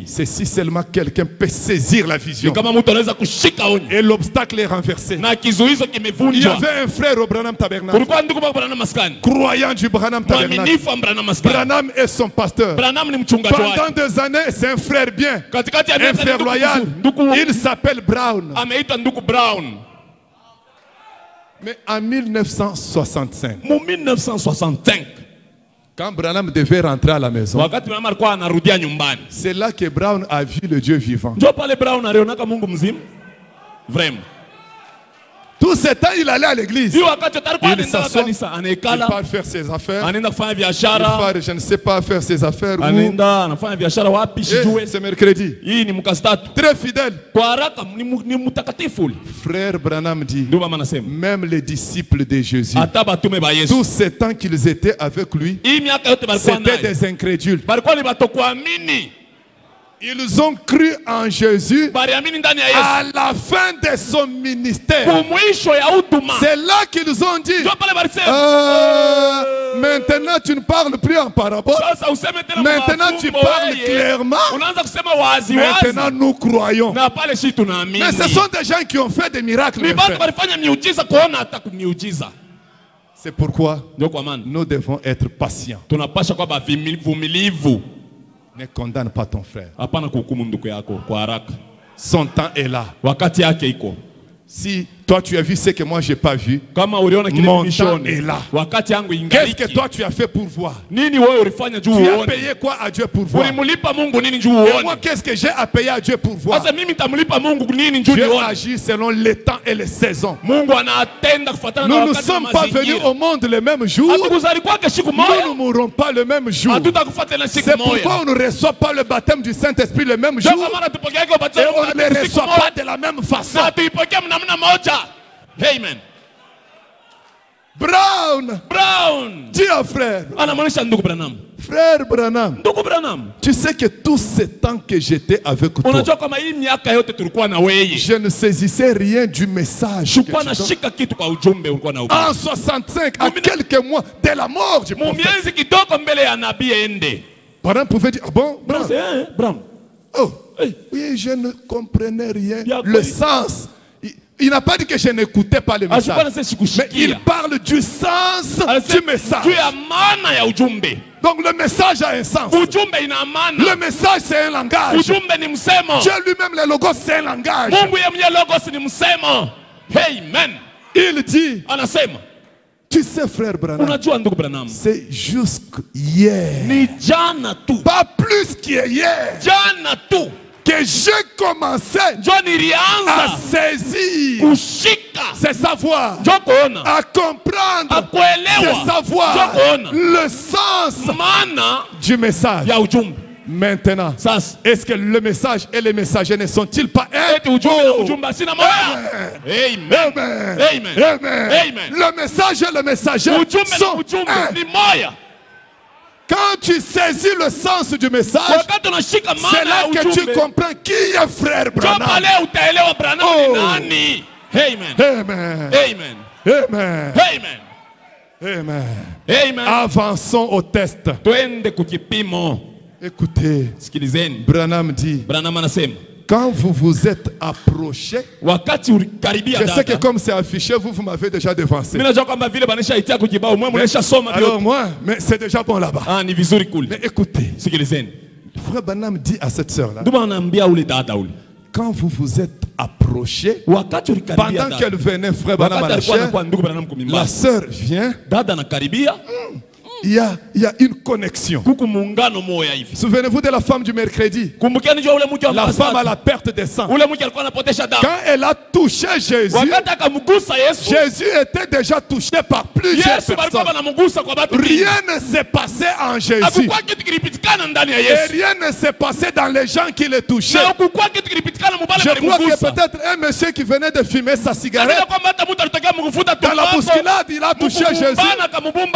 C'est si seulement quelqu'un peut saisir la vision. Et l'obstacle est renversé. Il y avait un frère au Branham Tabernacle, croyant du Branham Tabernacle. Branham est son pasteur. Pendant 2 années, c'est un frère bien, un frère loyal. Il s'appelle Brown. Mais en 1965, quand Branham devait rentrer à la maison, c'est là que Brown a vu le Dieu vivant. Vraiment. Tout ce temps, il allait à l'église. Il s'assoit, il part faire ses affaires. Il part, je ne sais pas, faire ses affaires. C'est mercredi. Très fidèle. Frère Branham dit, même les disciples de Jésus, tout ce temps qu'ils étaient avec lui, c'était des incrédules. Ils ont cru en Jésus à la fin de son ministère. C'est là qu'ils ont dit, maintenant tu ne parles plus en parabole. Maintenant tu parles clairement. Maintenant nous croyons. Mais ce sont des gens qui ont fait des miracles. C'est pourquoi nous devons être patients. Ne condamne pas ton frère. Son temps est là. Si toi tu as vu ce que moi j'ai pas vu, mon temps est là. Qu'est-ce que toi tu as fait pour voir? Tu as payé quoi à Dieu pour voir? Et moi qu'est-ce que j'ai à payer à Dieu pour voir? Dieu agit selon les temps et les saisons. Nous ne sommes pas venus au monde le même jour. Nous ne mourrons pas le même jour. C'est pourquoi on ne reçoit pas le baptême du Saint-Esprit le même jour. Et on ne le reçoit pas de la même façon. Amen. Brown. Dis au frère. Frère Branham. Tu sais que tout ce temps que j'étais avec toi, je ne saisissais rien du message. En 65, à quelques mois de la mort du prophète, Branham pouvait dire, ah bon, Brown. Oh, oui, je ne comprenais rien. Le sens. Il n'a pas dit que je n'écoutais pas le message. Mais il parle du sens du message. Donc le message a un sens. Le message c'est un langage. Dieu lui-même, le logos, c'est un langage. Amen. Il dit, tu sais frère Branham, c'est jusqu'hier, pas plus qu'hier, que que j'ai commencé à saisir, c'est savoir, à comprendre, c'est savoir le sens du message. Maintenant, est-ce que le message et les messagers ne sont-ils pas un? Amen. Le message et le messager sont un. Quand tu saisis le sens du message, c'est là que tu comprends qui est frère Branham. Oh. Amen. Amen. Amen. Amen. Amen. Amen. Amen. Avançons au test. Écoutez, Branham dit, quand vous vous êtes approché, je sais que comme c'est affiché, vous m'avez déjà devancé. Alors moi, mais c'est déjà bon là-bas. Mais écoutez, frère Branham dit à cette sœur-là, quand vous vous êtes approché, pendant qu'elle venait, frère Branham à la chair, la sœur vient. Il y a une connexion. Souvenez-vous de la femme du mercredi. La femme à la perte de sang. Quand elle a touché Jésus, Jésus était déjà touché par plusieurs personnes. Rien ne s'est passé en Jésus. Et rien ne s'est passé dans les gens qui le touchaient. Je crois que peut-être un monsieur qui venait de fumer sa cigarette, dans la bousculade, il a touché Jésus.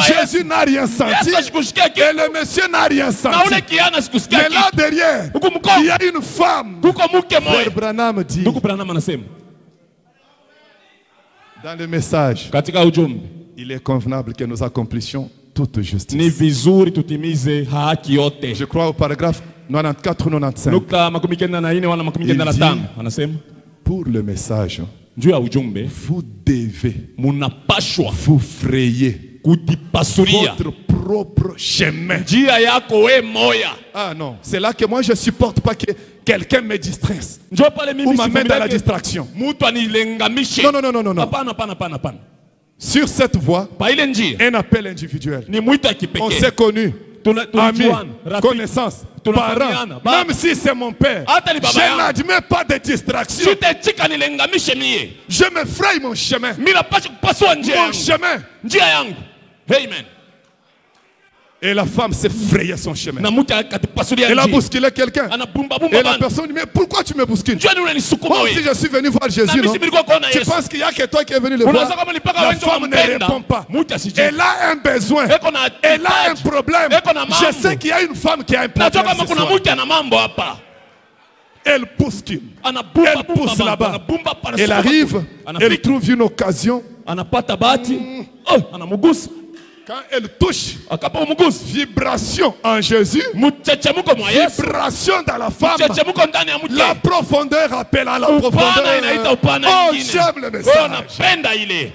Jésus n'a rien senti. Et le monsieur n'a rien senti. Mais là derrière, il y a une femme. Frère Branham dit dans le message, il est convenable que nous accomplissions toute justice. Je crois au paragraphe 94 ou 95. Il dit, pour le message, vous devez vous frayer votre propre chemin. Ah non, c'est là que moi je supporte pas que quelqu'un me distraise ou m'amène dans la distraction. Non. Sur cette voie, un appel individuel. On s'est connus, amis, connaissances, parents, même si c'est mon père. Je n'admets pas de distraction. Je me fraye mon chemin. Mon chemin. Amen. Et la femme s'est frayée son chemin. Elle a bousculé quelqu'un. Et la personne dit, mais pourquoi tu me bouscules? Moi aussi je suis venu voir Jésus, non? Tu penses qu'il n'y a que toi qui es venu le voir? La femme ne répond pas. Elle a un besoin. Elle a un problème. Je sais qu'il y a une femme qui a un problème ce soir. Elle bouscule. Elle pousse là-bas. Elle arrive. Elle trouve une occasion. Quand elle touche, vibration en Jésus, vibration dans la femme, la profondeur appelle à la profondeur. Oh, j'aime le message.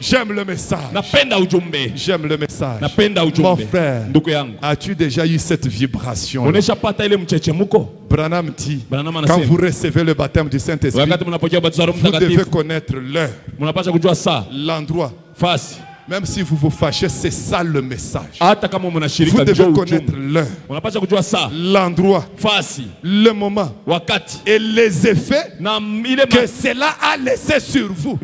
J'aime le message. J'aime le message. Mon frère, as-tu déjà eu cette vibration? Branham dit, quand vous recevez le baptême du Saint-Esprit, vous devez connaître l'heure, l'endroit. Même si vous vous fâchez, c'est ça le message. Vous devez connaître l'heure, l'endroit, le moment et les effets que cela a laissé sur vous.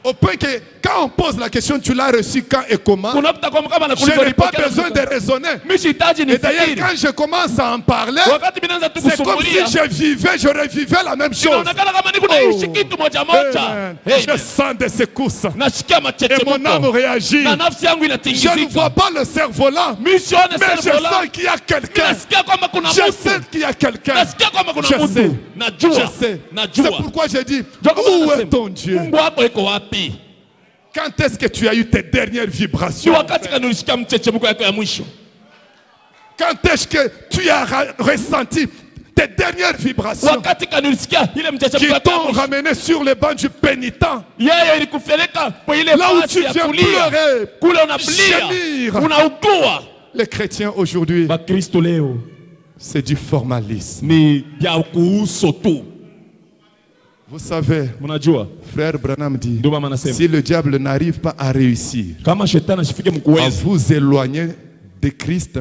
Au point que quand on pose la question, tu l'as reçu quand et comment, je n'ai pas besoin de raisonner. Et d'ailleurs, quand je commence à en parler, c'est comme si je revivais la même chose. Je sens des secousses et mon âme réagit. Je ne vois pas le cerf-volant, mais je sens qu'il y a quelqu'un. Je sais qu'il y a quelqu'un. Je sais. C'est pourquoi je dis, où est ton Dieu? Quand est-ce que tu as eu tes dernières vibrations? Quand est-ce que tu as ressenti tes dernières vibrations qui t'ont ramené sur les bancs du pénitent? Là où tu viens pleurer, gémir. Les chrétiens aujourd'hui, c'est du formalisme. Vous savez, frère Branham dit, si le diable n'arrive pas à réussir à vous éloigner de Christ,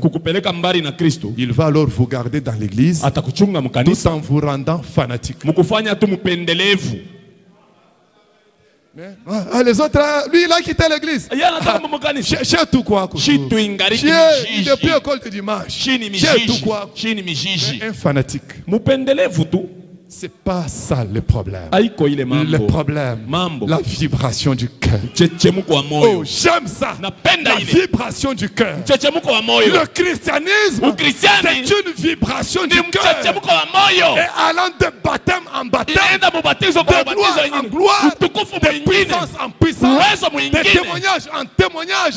il va alors vous garder dans l'église tout en vous rendant fanatique. Ah, les autres, lui il a quitté l'église. Chez tout quoi. Depuis l'école de dimanche. Chez tout quoi. Un fanatique. C'est pas ça le problème. Le problème, la vibration du cœur. Oh, j'aime ça. La vibration du cœur. Le christianisme, c'est une vibration du cœur. Et allant de baptême en baptême, de gloire en gloire, de puissance en puissance, de témoignage en témoignage,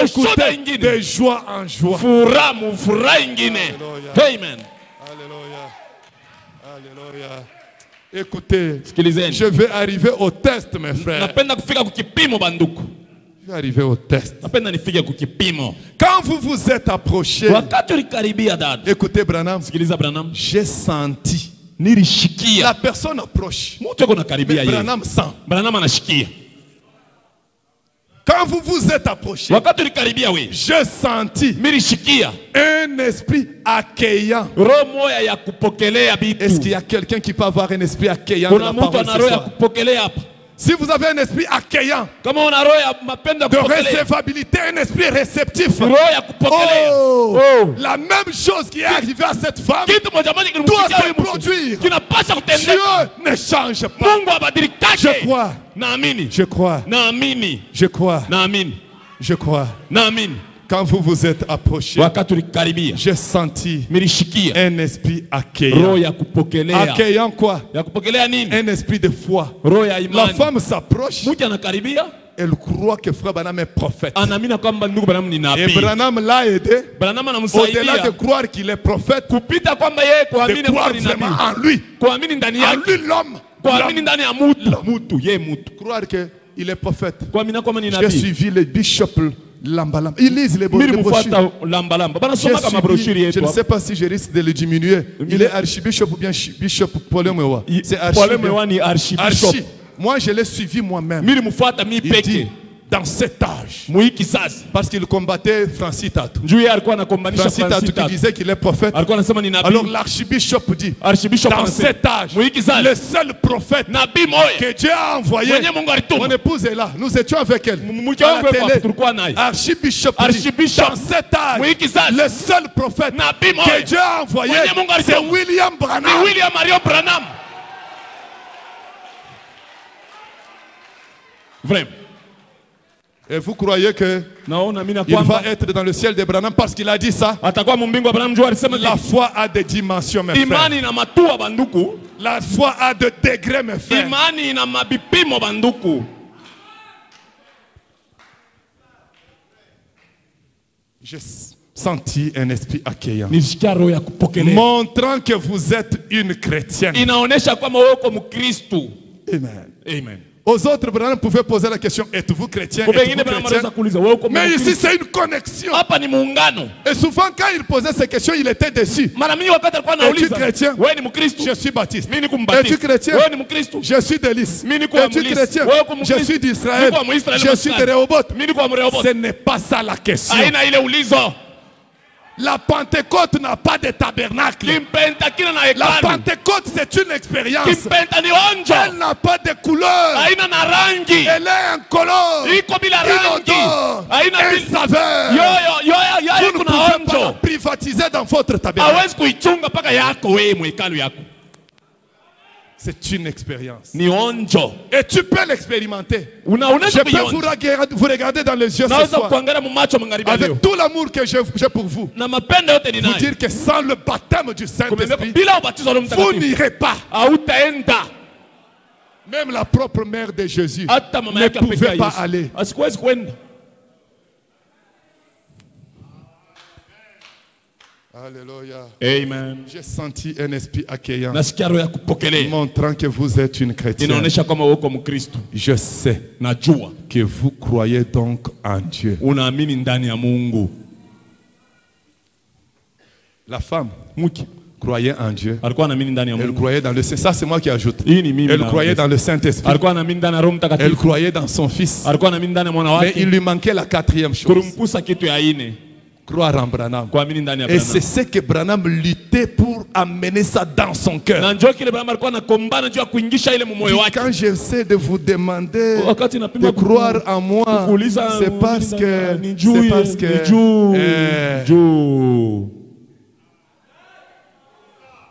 écoutez, de joie en joie. Amen. Alléluia. Écoutez, je vais arriver au test, mes frères. Je vais arriver au test. Quand vous vous êtes approché, écoutez, Branham, j'ai senti. La personne approche. Mais Branham sent. Quand vous vous êtes approché, j'ai senti un esprit accueillant. Est-ce qu'il y a quelqu'un qui peut avoir un esprit accueillant dans la parole ce soir? Si vous avez un esprit accueillant, de recevabilité, un esprit réceptif, oh, la même chose qui est arrivée à cette femme doit se produire. Dieu ne change pas. Je crois. Je crois. Je crois. Je crois. Quand vous vous êtes approché, j'ai senti un esprit accueillant. Accueillant quoi? Un esprit de foi. La femme s'approche. Elle croit que Frère Branham est prophète. Et Branham l'a aidé. Au-delà de croire qu'il est prophète, de croire vraiment en lui. En lui l'homme. Croire qu'il est prophète. J'ai suivi le bishop Lambalam. Ils lisent les brochures. Je ne sais pas si je risque de le diminuer. Il est archibishop ou bien bishop Polemewa. C'est archibishop. Moi, je l'ai suivi moi-même. Il dit, dans cet âge, parce qu'il combattait Francis Tatou. Francis Tatou qui disait qu'il est prophète. Alors l'archibishop dit, dans cet âge, le seul prophète que Dieu a envoyé, mon épouse est là, nous étions avec elle à la télé. Archibishop dit, dans cet âge, le seul prophète que Dieu a envoyé, c'est William Branham. Vraiment. Et vous croyez que il va être dans le ciel de Branham parce qu'il a dit ça? La foi a des dimensions, mes frères. La foi a des degrés, mes frères. J'ai senti un esprit accueillant, montrant que vous êtes une chrétienne. Amen. Amen. Aux autres, Branham pouvait poser la question, êtes-vous chrétien? Mais ici, c'est une connexion. Et souvent, quand il posait ces questions, il était déçu. Es-tu chrétien? Je suis baptiste. Es-tu chrétien? Je suis d'Élis. Es-tu chrétien? Je suis d'Israël. Je suis de Rehoboth. Ce n'est pas ça la question. La Pentecôte n'a pas de tabernacle. La Pentecôte, c'est une expérience. Elle n'a pas de couleur. Elle est incolore, inodore, une saveur. Vous ne pouvez pas la privatiser dans votre tabernacle. C'est une expérience. Et tu peux l'expérimenter. Je peux vous regarder dans les yeux ce soir, avec tout l'amour que j'ai pour vous, vous dire que sans le baptême du Saint-Esprit, vous n'irez pas. Même la propre mère de Jésus ne pouvait pas aller. Alléluia. Amen. J'ai senti un esprit accueillant, montrant que vous êtes une chrétienne. Je sais que vous croyez donc en Dieu. La femme croyait en Dieu. Elle croyait dans le Saint. Ça, c'est moi qui ajoute. Elle croyait dans le Saint-Esprit. Elle croyait dans son Fils. Mais il lui manquait la quatrième chose. Croire en Branham. Et c'est ce que Branham luttait pour amener ça dans son cœur. Quand j'essaie de vous demander de croire en moi, c'est parce que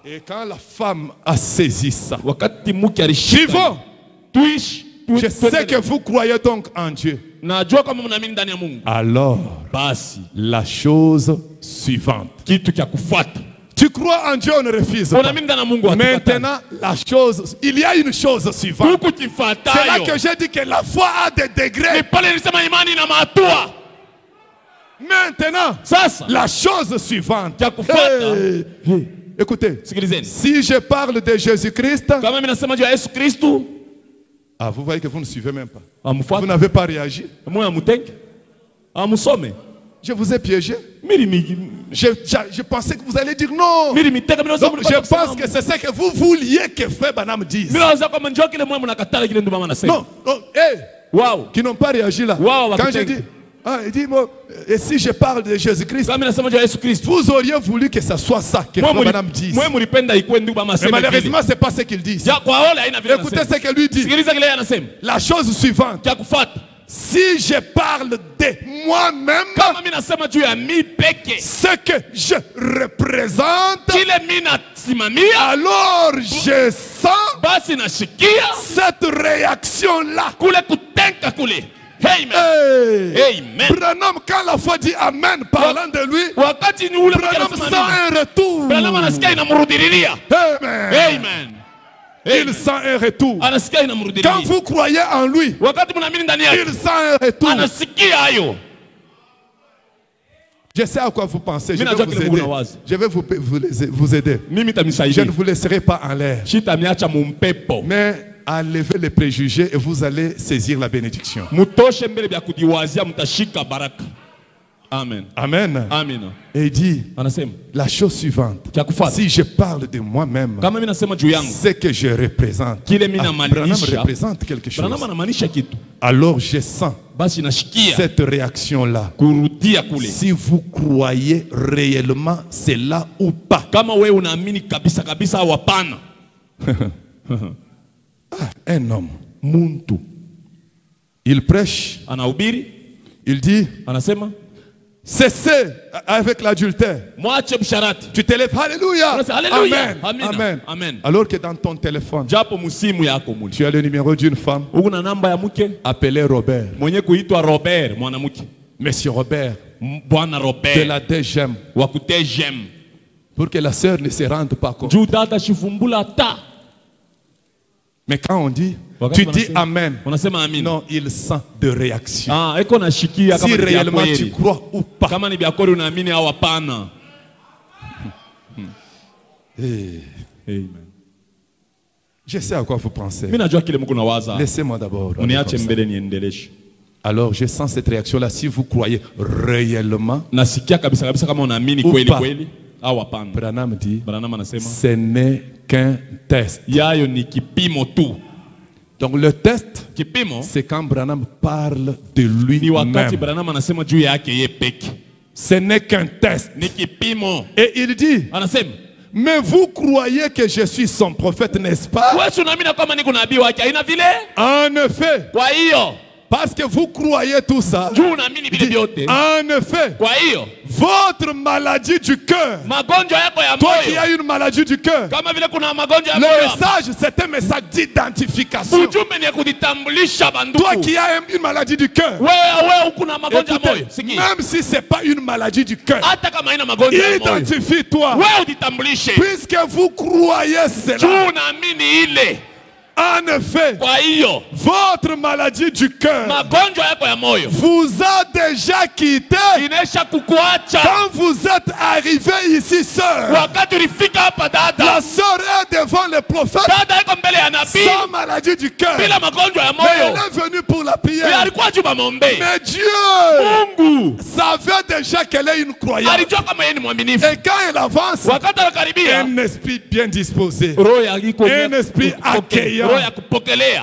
et quand la femme a saisi ça, suivant, je sais que vous croyez donc en Dieu. Alors, la chose suivante. Tu crois en Dieu, on ne refuse pas. Maintenant, la chose, il y a une chose suivante. C'est là que j'ai dit que la foi a des degrés. Maintenant, la chose suivante. Écoutez, si je parle de Jésus-Christ, ah, vous voyez que vous ne suivez même pas. Vous n'avez pas réagi. Je vous ai piégé. Je pensais que vous allez dire non. Donc, je pense que c'est ce que vous vouliez que Frère Branham dise. Non, wow. Qui n'ont pas réagi là. Wow, quand je dis, il dit, et si je parle de Jésus-Christ, vous auriez voulu que ce soit ça que Frère Branham dise. Mais malheureusement, ce n'est pas ce qu'il dit. Écoutez ce que lui dit. La chose suivante. Si je parle de moi-même, ce que je représente, alors je sens cette réaction-là. Amen. Branham, quand la foi dit Amen, parlant de lui, Branham sent un retour. Amen. Il sent un retour. Quand vous croyez en lui, il sent un retour. Je sais à quoi vous pensez. Je vais vous aider. Je vais vous aider. Je ne vous laisserai pas en l'air. Mais à lever les préjugés et vous allez saisir la bénédiction. Amen. Amen. Amen. Et il dit la chose suivante. Si je parle de moi-même, ce que je représente, Branham représente quelque chose. Alors je sens cette réaction-là. Si vous croyez réellement cela ou pas. Un homme. Il prêche. Il dit. Cessez avec l'adultère. Tu te lèves, alléluia. Amen. Amen. Amen. Alors que dans ton téléphone, tu as le numéro d'une femme appelée Robert. Monsieur Robert, de la DGM. Pour que la sœur ne se rende pas compte. Mais quand on dit, tu dis Amen. Non, il sent de réaction. Si réellement tu crois ou pas. Amen. Je sais à quoi vous pensez. Laissez-moi d'abord. Alors je sens cette réaction-là. Si vous croyez réellement ou pas. Branham dit, ce n'est qu'un test. Donc le test, c'est quand Branham parle de lui-même. Ce n'est qu'un test. Et il dit, mais vous croyez que je suis son prophète, n'est-ce pas? En effet. Parce que vous croyez tout ça. En effet, votre maladie du cœur. Toi qui as une maladie du cœur. Le message, c'est un message d'identification. Toi qui as une maladie du cœur. Écoutez, même si ce n'est pas une maladie du cœur, identifie-toi. Puisque vous croyez cela. En effet, votre maladie du cœur vous a déjà quitté quand vous êtes arrivé ici, sœur. La sœur est devant le prophète sans maladie du cœur. Mais elle est venue pour la prière. Mais Dieu savait déjà qu'elle est une croyante. Et quand elle avance, un esprit bien disposé, un esprit accueillant,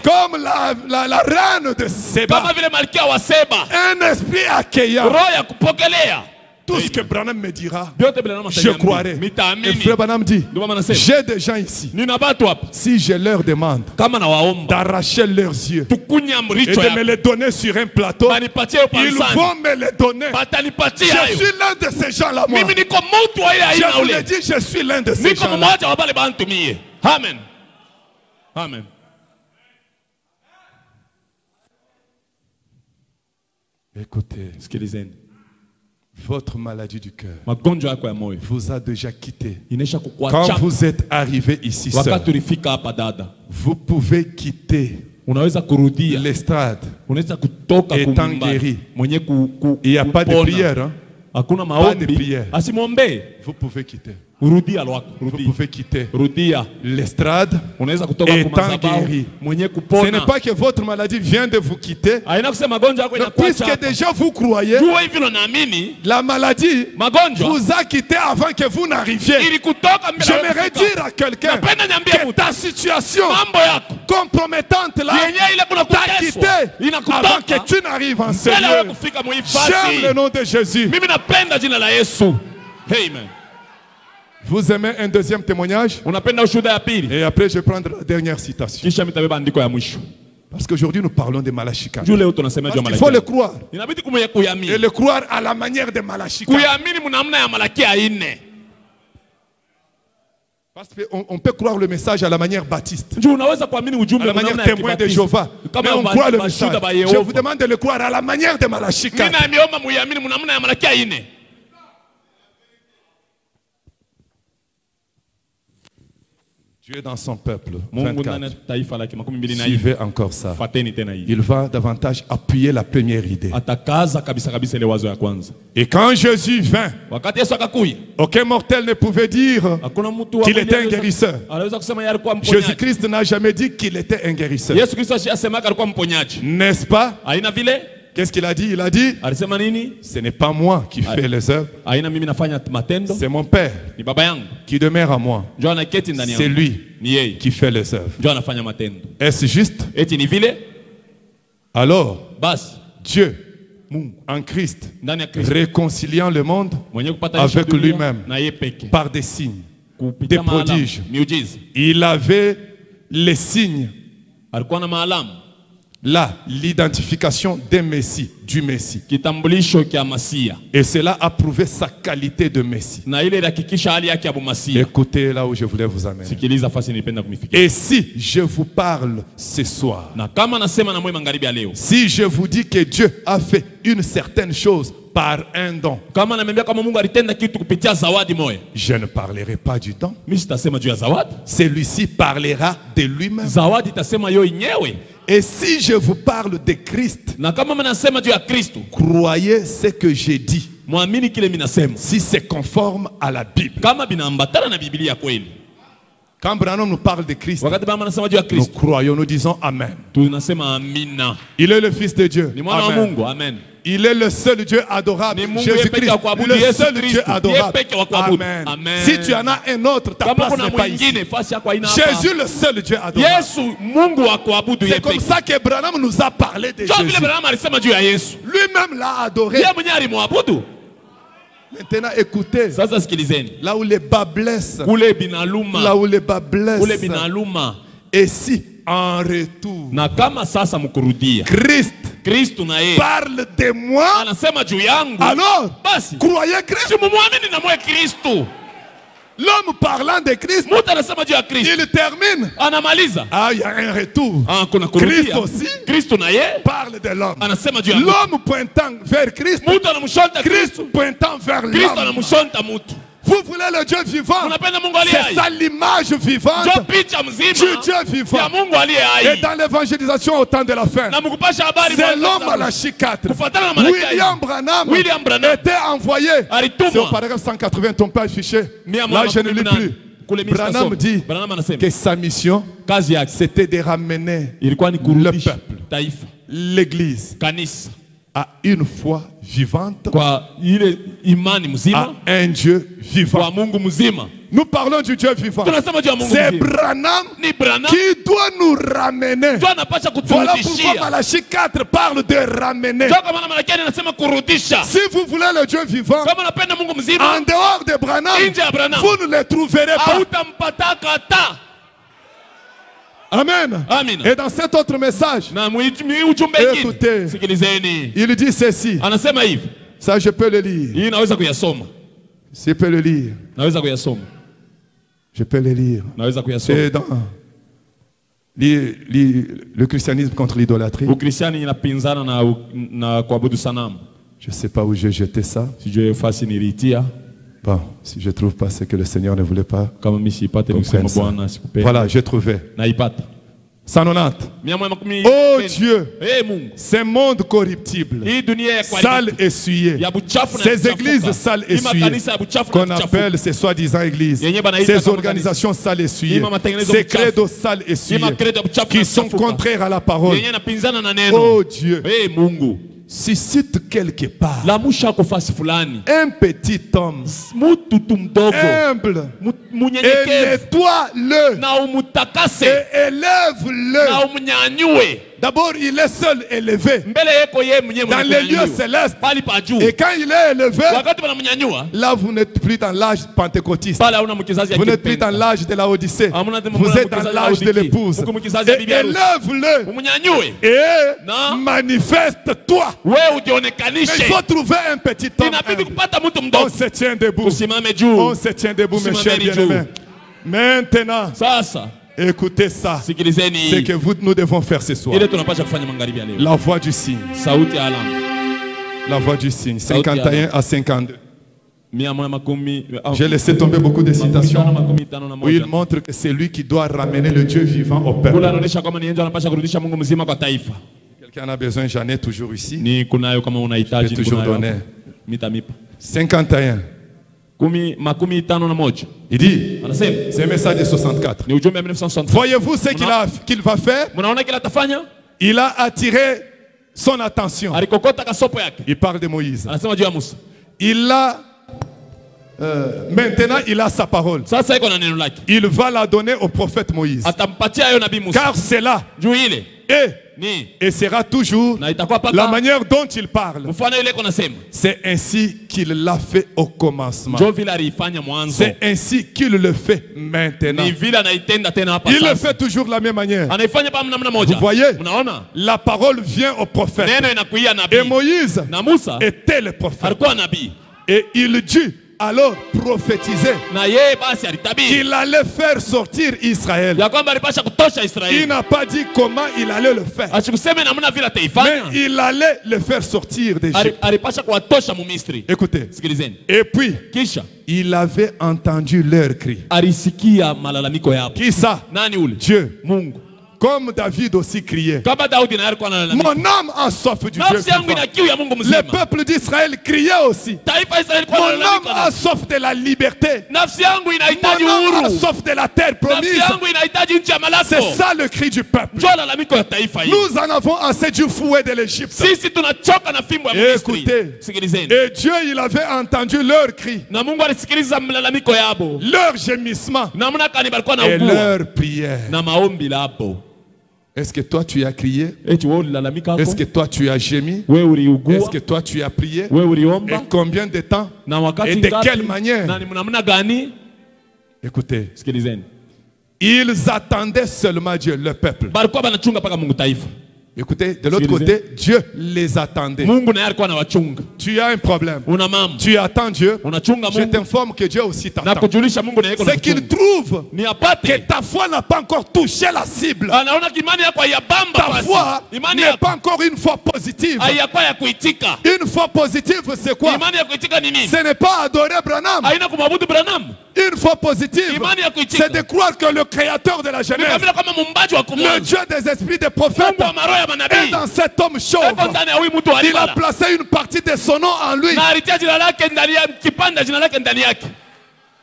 comme la reine de Seba, un esprit accueillant, Tout ce que Branham me dira, je croirai. Et frère Branham dit, j'ai des gens ici. Si je leur demande d'arracher leurs yeux et de me les donner sur un plateau, ils vont me les donner. Je suis l'un de ces gens-là, moi. Je vous l'ai dit, je suis l'un de ces gens-là. Amen. Amen. Écoutez, votre maladie du cœur vous a déjà quitté. Quand vous êtes arrivé ici seul, vous pouvez quitter l'estrade étant guéri. Il n'y a pas de prière. Hein? Pas de prière. Vous pouvez quitter. Vous pouvez quitter l'estrade étant guéri. Ce n'est pas que votre maladie vient de vous quitter. Puisque déjà vous croyez, la maladie vous a quitté avant que vous n'arriviez. J'aimerais dire à quelqu'un que ta situation compromettante là t'a quitté avant que tu n'arrives en ce lieu. J'aime le nom de Jésus. Amen. Vous aimez un deuxième témoignage? Et après je prends la dernière citation. Parce qu'aujourd'hui nous parlons de Malachi 4. Il faut le croire. Et le croire à la manière de Malachi 4. Parce qu'on peut croire le message à la manière baptiste, à la manière témoin de Jéhovah. Mais on croit le message. Je vous demande de le croire à la manière de Malachi 4. Dieu est dans son peuple. 24. Suivez encore ça. Il va davantage appuyer la première idée. Et quand Jésus vint, aucun mortel ne pouvait dire qu'il était un guérisseur. Jésus-Christ n'a jamais dit qu'il était un guérisseur. N'est-ce pas? Qu'est-ce qu'il a dit? Il a dit, ce n'est pas moi qui fais les œuvres, c'est mon Père qui demeure à moi. C'est lui qui fait les œuvres. Est-ce juste? Alors, Dieu, en Christ, réconciliant le monde avec lui-même par des signes, des prodiges. Il avait les signes. Là, l'identification d'un Messie, du Messie. Et cela a prouvé sa qualité de Messie. Écoutez là où je voulais vous amener. Et si je vous parle ce soir, si je vous dis que Dieu a fait une certaine chose par un don, je ne parlerai pas du don. Celui-ci parlera de lui-même. Et si je vous parle de Christ, croyez ce que j'ai dit. Si c'est conforme à la Bible. Quand Branham nous parle de Christ, nous croyons, nous disons Amen. Il est le Fils de Dieu. Amen. Il est le seul Dieu adorable. Jésus-Christ, le seul Dieu adorable. Amen. Si tu en as un autre, ta place n'est pas ici. Jésus, le seul Dieu adorable. C'est comme ça que Branham nous a parlé de Jésus. Lui-même l'a adoré. Maintenant, écoutez. Là où les bas blessent. Là où les bas blessent. Et si, en retour, Christ parle de moi, alors, croyez Christ. L'homme parlant de Christ, il termine. Ah, il y a un retour. Christ aussi parle de l'homme. L'homme pointant vers Christ, Christ pointant vers l'homme. Vous voulez le Dieu vivant. C'est ça l'image vivante du Dieu vivant. Et dans l'évangélisation au temps de la fin, selon Malachi 4, William Branham était envoyé. C'est au paragraphe 180, ton pas affiché. Là, je ne lis plus. Branham dit que sa mission, c'était de ramener le peuple, l'église, à une foi vivante, à un Dieu vivant. Nous parlons du Dieu vivant. C'est Branham qui doit nous ramener. Voilà pourquoi Malachie 4 parle de ramener. Si vous voulez le Dieu vivant, en dehors de Branham, vous ne le trouverez pas. Amen. Amen. Et dans cet autre message, écoutez, il dit ceci. Ça, je peux le lire. Je peux le lire. Je peux le lire. C'est dans le christianisme contre l'idolâtrie. Je ne sais pas où j'ai jeté ça. Bon, si je ne trouve pas, c'est que le Seigneur ne voulait pas. Voilà, j'ai trouvé. 190. Oh Dieu, ces mondes corruptibles, sales essuyés, ces églises sales essuyées, qu'on appelle ces soi-disant églises, ces organisations sales essuyées, ces credos sales essuyés, qui sont contraires à la parole. Oh Dieu, suscite quelque part un petit homme humble et nettoie-le et élève-le. D'abord, il est seul élevé dans les lieux célestes. Et quand il est élevé, là, vous n'êtes plus dans l'âge pentecôtiste. Vous n'êtes plus dans l'âge de la Odyssée. Vous êtes dans l'âge de l'épouse. Et élève-le et manifeste-toi. Il faut trouver un petit homme. On se tient debout. On se tient debout, mes chers bien-aimés. Maintenant, écoutez ça. C'est que nous devons faire ce soir. La voix du signe. La voix du signe. 51 à 52. J'ai laissé tomber beaucoup de citations où il montre que c'est lui qui doit ramener le Dieu vivant au peuple. Quelqu'un en a besoin, j'en ai toujours ici. Je vais toujours donner. 51. Il dit, c'est un message de 64. Voyez-vous ce qu'il va faire? Il a attiré son attention. Il parle de Moïse. Il a maintenant il a sa parole. Il va la donner au prophète Moïse. Car c'est là et sera toujours la manière dont il parle. C'est ainsi qu'il l'a fait au commencement. C'est ainsi qu'il le fait maintenant. Il le fait toujours de la même manière. Vous voyez, la parole vient au prophète. Et Moïse était le prophète. Et il dit alors prophétiser qu'il allait faire sortir Israël. Il n'a pas dit comment il allait le faire, mais il allait le faire sortir d'Égypte. Écoutez. Et puis il avait entendu leur cri. Qui ça? Dieu. Comme David aussi criait. Mon âme a soif du Dieu vivant. Le peuple d'Israël criait aussi. Mon âme a soif de la liberté. Mon âme a soif de la terre promise. C'est ça le cri du peuple. Nous en avons assez du fouet de l'Égypte. Écoutez. Et Dieu, il avait entendu leur cri, leur gémissement et leur prière. Est-ce que toi tu as crié? Est-ce que toi tu as gémi? Est-ce que toi tu as prié? Et combien de temps? Et de quelle manière? Écoutez, ils attendaient seulement Dieu, le peuple. Écoutez, de l'autre côté, Dieu les attendait. Tu as un problème. Tu attends Dieu. Je t'informe que Dieu aussi t'attend. C'est qu'il trouve que ta foi n'a pas encore touché la cible. Ta foi n'est pas encore une foi positive. Une foi positive, c'est quoi? Ce n'est pas adorer Branham. Une foi positive, c'est de croire que le créateur de la Genèse, le Dieu des esprits des prophètes, est dans cet homme chauve. Il a placé une partie de son nom en lui.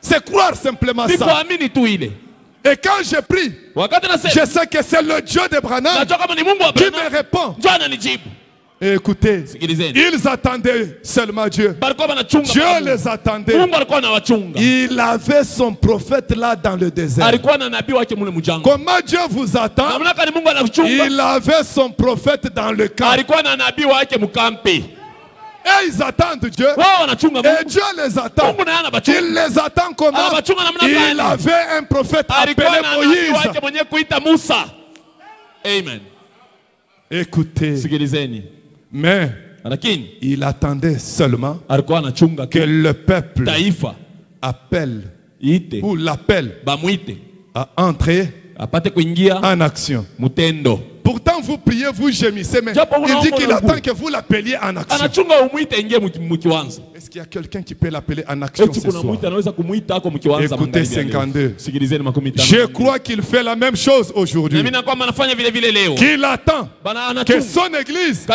C'est croire simplement ça. Et quand je prie, je sais que c'est le Dieu de Branham qui me répond. Écoutez, ils attendaient seulement Dieu. Dieu les attendait. Il avait son prophète là dans le désert. Comment Dieu vous attend? Il avait son prophète dans le camp. Et ils attendent Dieu. Et Dieu les attend. Il les attend comment? Il avait un prophète appelé Moïse. Amen. Écoutez. Mais il attendait seulement que le peuple appelle ou l'appelle à entrer en action. Pourtant vous priez, vous gémissez, mais il dit qu'il attend que vous l'appeliez en action. Est-ce qu'il y a quelqu'un qui peut l'appeler en action ce soir? Écoutez 52. Je crois qu'il fait la même chose aujourd'hui. Qu'il attend que son église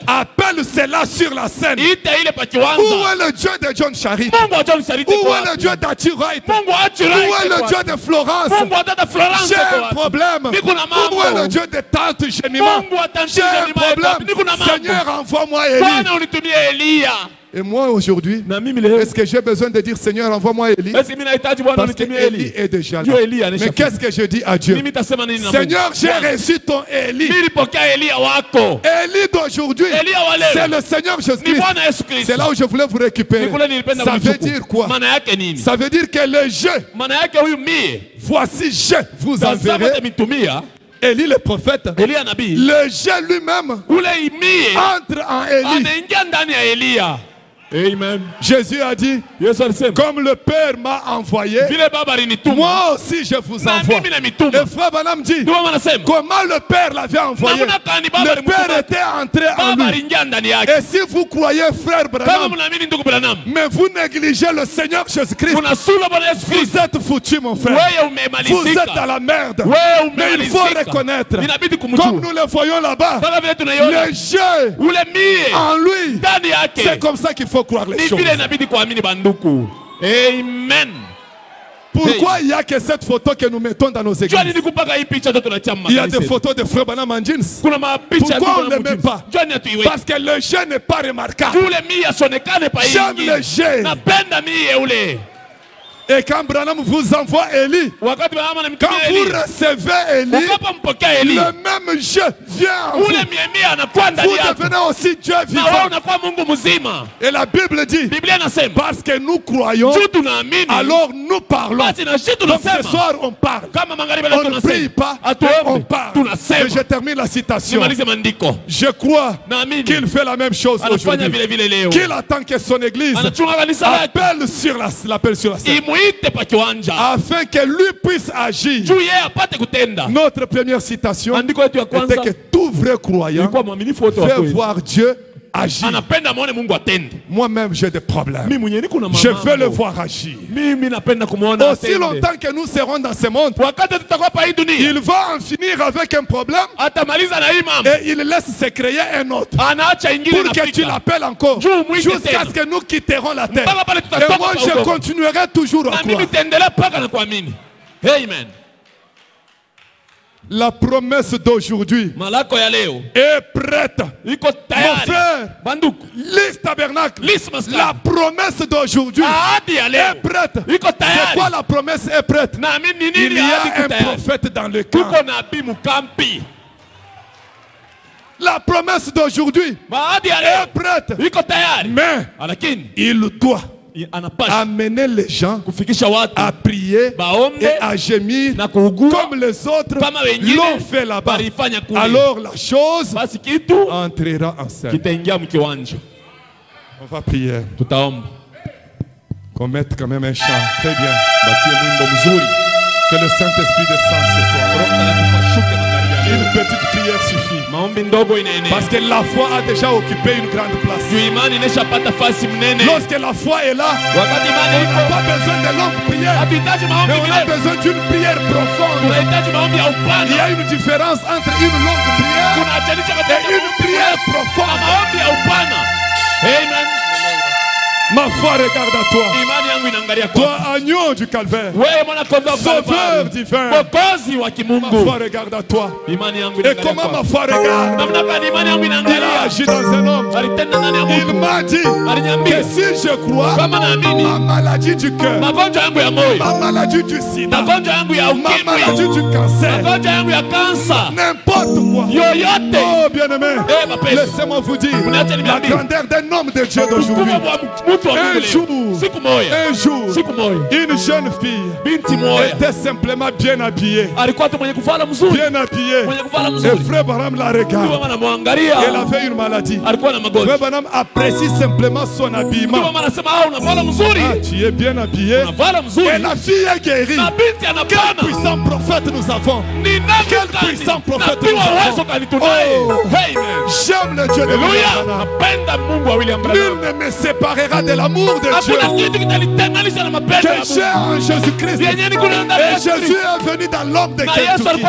appelle cela sur la scène. Où est le Dieu de John Charit? Où est le Dieu d'Ati Wright? Où est le Dieu de Florence? J'ai un problème. Où est le Dieu de Tante Gémiment? J'ai un problème. Seigneur, envoie-moi Élie. Et moi aujourd'hui, est-ce que j'ai besoin de dire Seigneur, envoie-moi Élie? Parce que Élie est déjà là. Mais qu'est-ce que je dis à Dieu? Seigneur, j'ai reçu ton Élie. Élie d'aujourd'hui, c'est le Seigneur Jésus-Christ. C'est là où je voulais vous récupérer. Ça veut dire quoi? Ça veut dire que le je, voici je vous enverrai. Élie le prophète, le je lui-même entre en Élie. Amen. Jésus a dit, comme le Père m'a envoyé, moi aussi je vous envoie. Et frère Branham dit, comment le Père l'avait envoyé? Le Père était entré en lui. Et si vous croyez frère Branham, mais vous négligez le Seigneur Jésus-Christ, vous êtes foutu mon frère. Vous êtes dans la merde. Mais il faut reconnaître, comme nous le voyons là-bas, le jeu en lui, c'est comme ça qu'il faut croire les choses. Amen. Pourquoi il n'y a que cette photo que nous mettons dans nos églises? Il y a des photos de Frère Branham en jeans. Pourquoi on ne les met pas? Parce que le jeu n'est pas remarquable. J'aime le jeu. Et quand Branham vous envoie Élie, quand vous recevez Élie, le même Dieu vient en vous. Vous devenez aussi Dieu vivant. Et la Bible dit, parce que nous croyons, alors nous parlons. Donc ce soir on parle. On ne prie pas, on parle. Et je termine la citation. Je crois qu'il fait la même chose aujourd'hui. Qu'il attend que son église appelle sur la scène, afin que lui puisse agir. Notre première citation était que tout vrai croyant fait voir Dieu agir. Moi-même j'ai des problèmes. Je veux le voir agir. Aussi longtemps que nous serons dans ce monde, il va en finir avec un problème et il laisse se créer un autre pour que tu l'appelles encore jusqu'à ce que nous quitterons la terre. Et moi je continuerai toujours à croire. Amen. La promesse d'aujourd'hui est prête. Mon frère, lise tabernacle. La promesse d'aujourd'hui est prête. C'est quoi la promesse est prête? Il y a un prophète dans le camp. La promesse d'aujourd'hui est prête. Mais il doit amener les gens à prier et à gémir comme les autres l'ont fait là-bas. Alors la chose entrera en scène. On va prier. Qu'on mette quand même un chant. Très bien. Que le Saint-Esprit descende ce soir. Une petite prière suffit. Parce que la foi a déjà occupé une grande place. Lorsque la foi est là, on n'a pas besoin de longues prières, mais on a besoin d'une prière profonde. Il y a une différence entre une longue prière et une prière profonde. Amen. Ma foi regarde à toi. Toi, agneau du calvaire. Sauveur divin. Ma foi regarde à toi. Et comment ma foi regarde? Il a agi dans un homme. Il m'a dit que si je crois, ma maladie du cœur, ma maladie du sida, ma maladie du cancer, n'importe quoi. Oh bien-aimé, laissez-moi vous dire la grandeur d'un homme de Dieu d'aujourd'hui. Un jour, une jeune fille était simplement bien habillée. Bien habillée. Et Frère Branham la regarde. Elle avait une maladie. Frère Branham apprécie simplement son habillement. Ah, tu es bien habillé. Et la fille est guérie. Quel puissant prophète nous avons. Quel puissant prophète nous avons. Oh, j'aime le Dieu de William. Nul ne me séparera de l'amour de Dieu que j'ai en Jésus-Christ. Et Jésus est venu dans l'homme de Kentucky.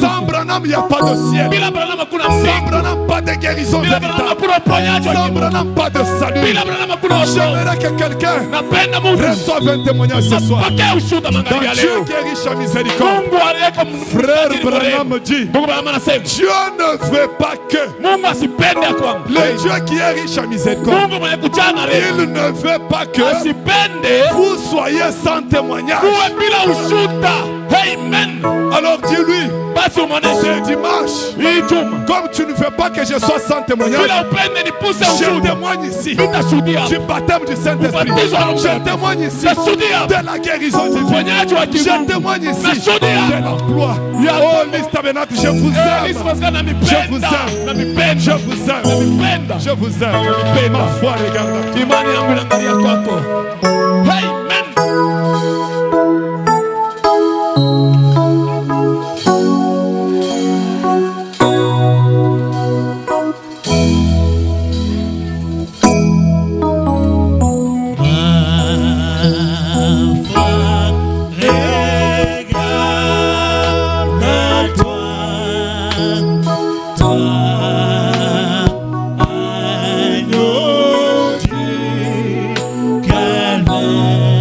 Sans Branham, il n'y a pas de ciel. Sans Branham, pas de guérison véritable. Sans Branham, pas de salut. J'aimerais que quelqu'un reçoive un témoignage ce soir. Dans Dieu qui est riche en miséricorde, Frère Branham dit, Dieu ne veut pas que le Dieu qui est riche en miséricorde, il ne veut pas que vous soyez sans témoignage. Amen. Alors dis-lui, c'est dimanche. Comme tu ne veux pas que je sois sans témoignage, je témoigne ici du baptême du Saint-Esprit. Je témoigne ici de la guérison divine. Je témoigne ici de l'emploi. Oh, Miss Tabernacle, je vous aime. Je vous aime. Je vous aime. Je vous aime. Ma foi regarde. Amen. Calvaire.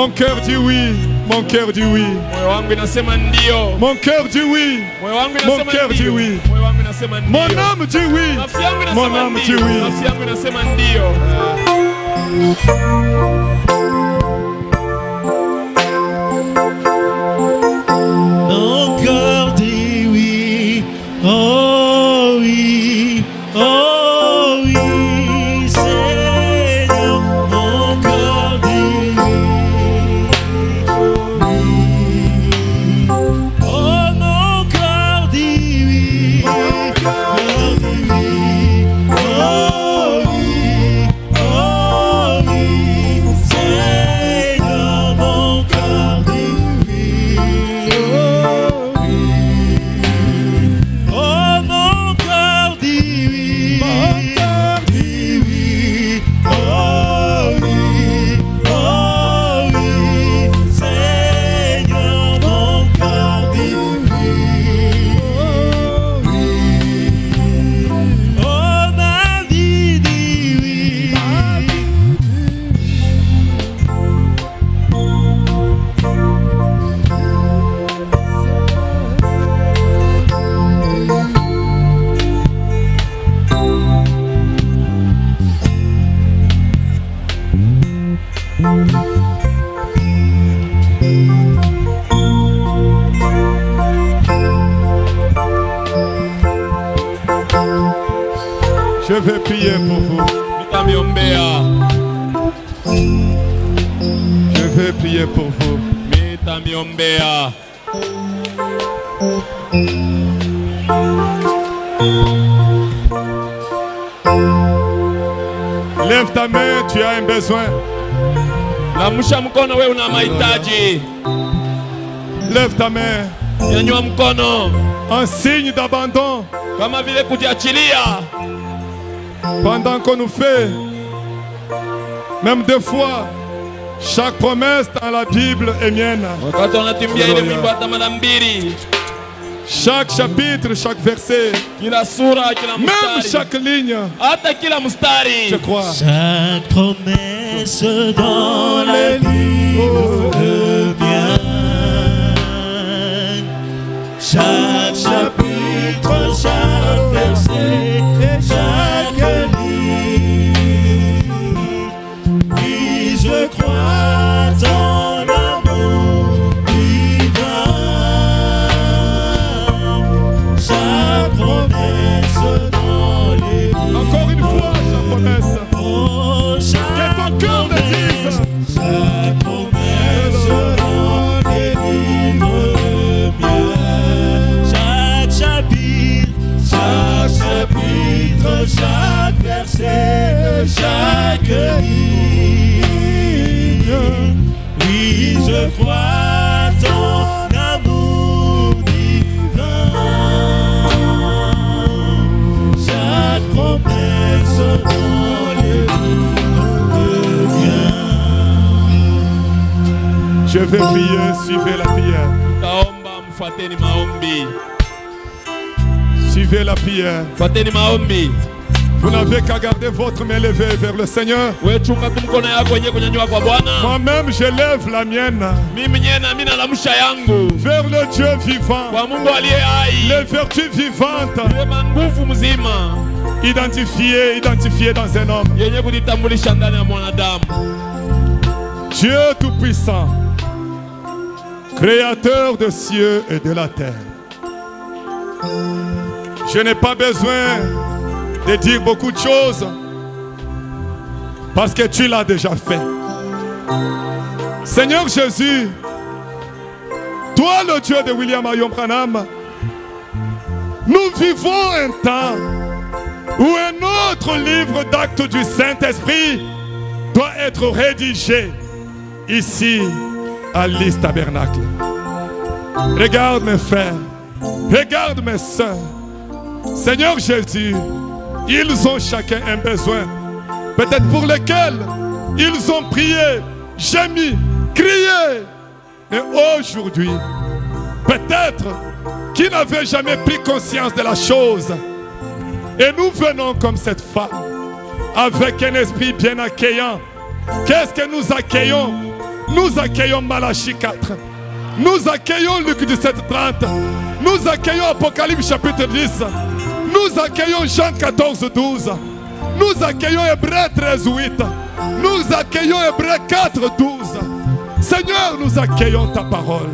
Mon cœur dit oui. Mon cœur dit oui. Mon cœur dit oui. Mon cœur dit oui. Mon âme dit oui. Mon âme dit oui. Mon cœur dit oui. Oh oui. Oh oui. Seigneur, mon cœur dit oui. Oh, mon cœur dit oui. Mon cœur dit oui. Oh oui. Oh oui. Seigneur, mon cœur dit oui. Oh oui. Oh, mon cœur dit oui. Mon cœur dit oui. Oh oui. Oh oui. Seigneur, mon cœur dit oui. Oh oui. Oh, ma vie dit oui. Je vais prier pour vous. Je vais prier pour vous. Lève ta main, tu as un besoin. Lève ta main. Un signe d'abandon. Pendant qu'on nous fait, même deux fois, chaque promesse dans la Bible est mienne. Chaque chapitre, chaque verset, même chaque ligne, je crois. Chaque promesse dans les livres est bien. Chaque chapitre, chaque verset et chaque ligne. Oui, je crois en l'amour divin. Chaque promesse dans les livres. Encore une fois, chaque promesse. Oh, Que ton cœur me dise. chaque promesse dans les livres est bien. Chaque chapitre, chaque verset, chaque ligne. Oui, je crois en amour divin. Chaque promesse dans les livres est bien. Je vais prier, suivez la prière. Suivez la prière. Vous n'avez qu'à garder votre main levée vers le Seigneur. Moi-même, je lève la mienne vers le Dieu vivant, les vertus vivantes identifiées dans un homme. Dieu Tout-Puissant, Créateur des cieux et de la terre. Je n'ai pas besoin de dire beaucoup de choses parce que tu l'as déjà fait. Seigneur Jésus, toi le Dieu de William Marion Branham, nous vivons un temps où un autre livre d'actes du Saint-Esprit doit être rédigé ici à l'Is Tabernacle. Regarde mes frères, regarde mes soeurs. Seigneur Jésus, ils ont chacun un besoin, peut-être pour lequel ils ont prié, gémi, crié. Mais aujourd'hui, peut-être qu'ils n'avaient jamais pris conscience de la chose. Et nous venons comme cette femme, avec un esprit bien accueillant. Qu'est-ce que nous accueillons? Nous accueillons Malachie 4. Nous accueillons Luc 17:30. Nous accueillons Apocalypse chapitre 10. Nous accueillons Jean 14:12. Nous accueillons Hébreux 13:8. Nous accueillons Hébreux 4:12. Seigneur, nous accueillons ta parole.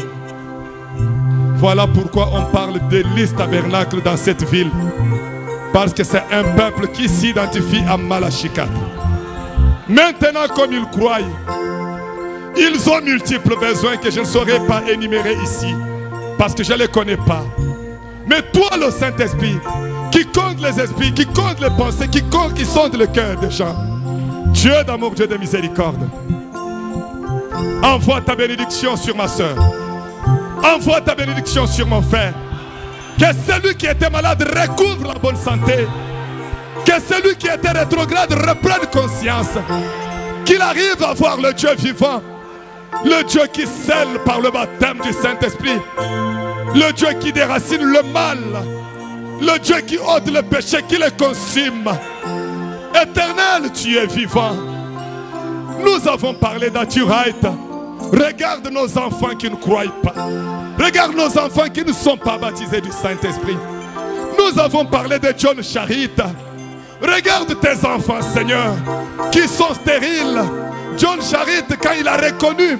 Voilà pourquoi on parle d'Église tabernacle dans cette ville. Parce que c'est un peuple qui s'identifie à Malachie 4. Maintenant, comme ils croient, ils ont multiples besoins que je ne saurais pas énumérer ici. Parce que je ne les connais pas. Mais toi, le Saint-Esprit, qui compte les esprits, qui compte les pensées, qui sonde le cœur des gens. Dieu d'amour, Dieu de miséricorde. Envoie ta bénédiction sur ma soeur. Envoie ta bénédiction sur mon frère. Que celui qui était malade recouvre la bonne santé. Que celui qui était rétrograde reprenne conscience. Qu'il arrive à voir le Dieu vivant. Le Dieu qui scelle par le baptême du Saint-Esprit. Le Dieu qui déracine le mal. Le Dieu qui ôte le péché, qui le consume. Éternel, tu es vivant. Nous avons parlé d'Aturite. Regarde nos enfants qui ne croient pas. Regarde nos enfants qui ne sont pas baptisés du Saint-Esprit. Nous avons parlé de John Charit. Regarde tes enfants, Seigneur, qui sont stériles. John Charit, quand il a reconnu,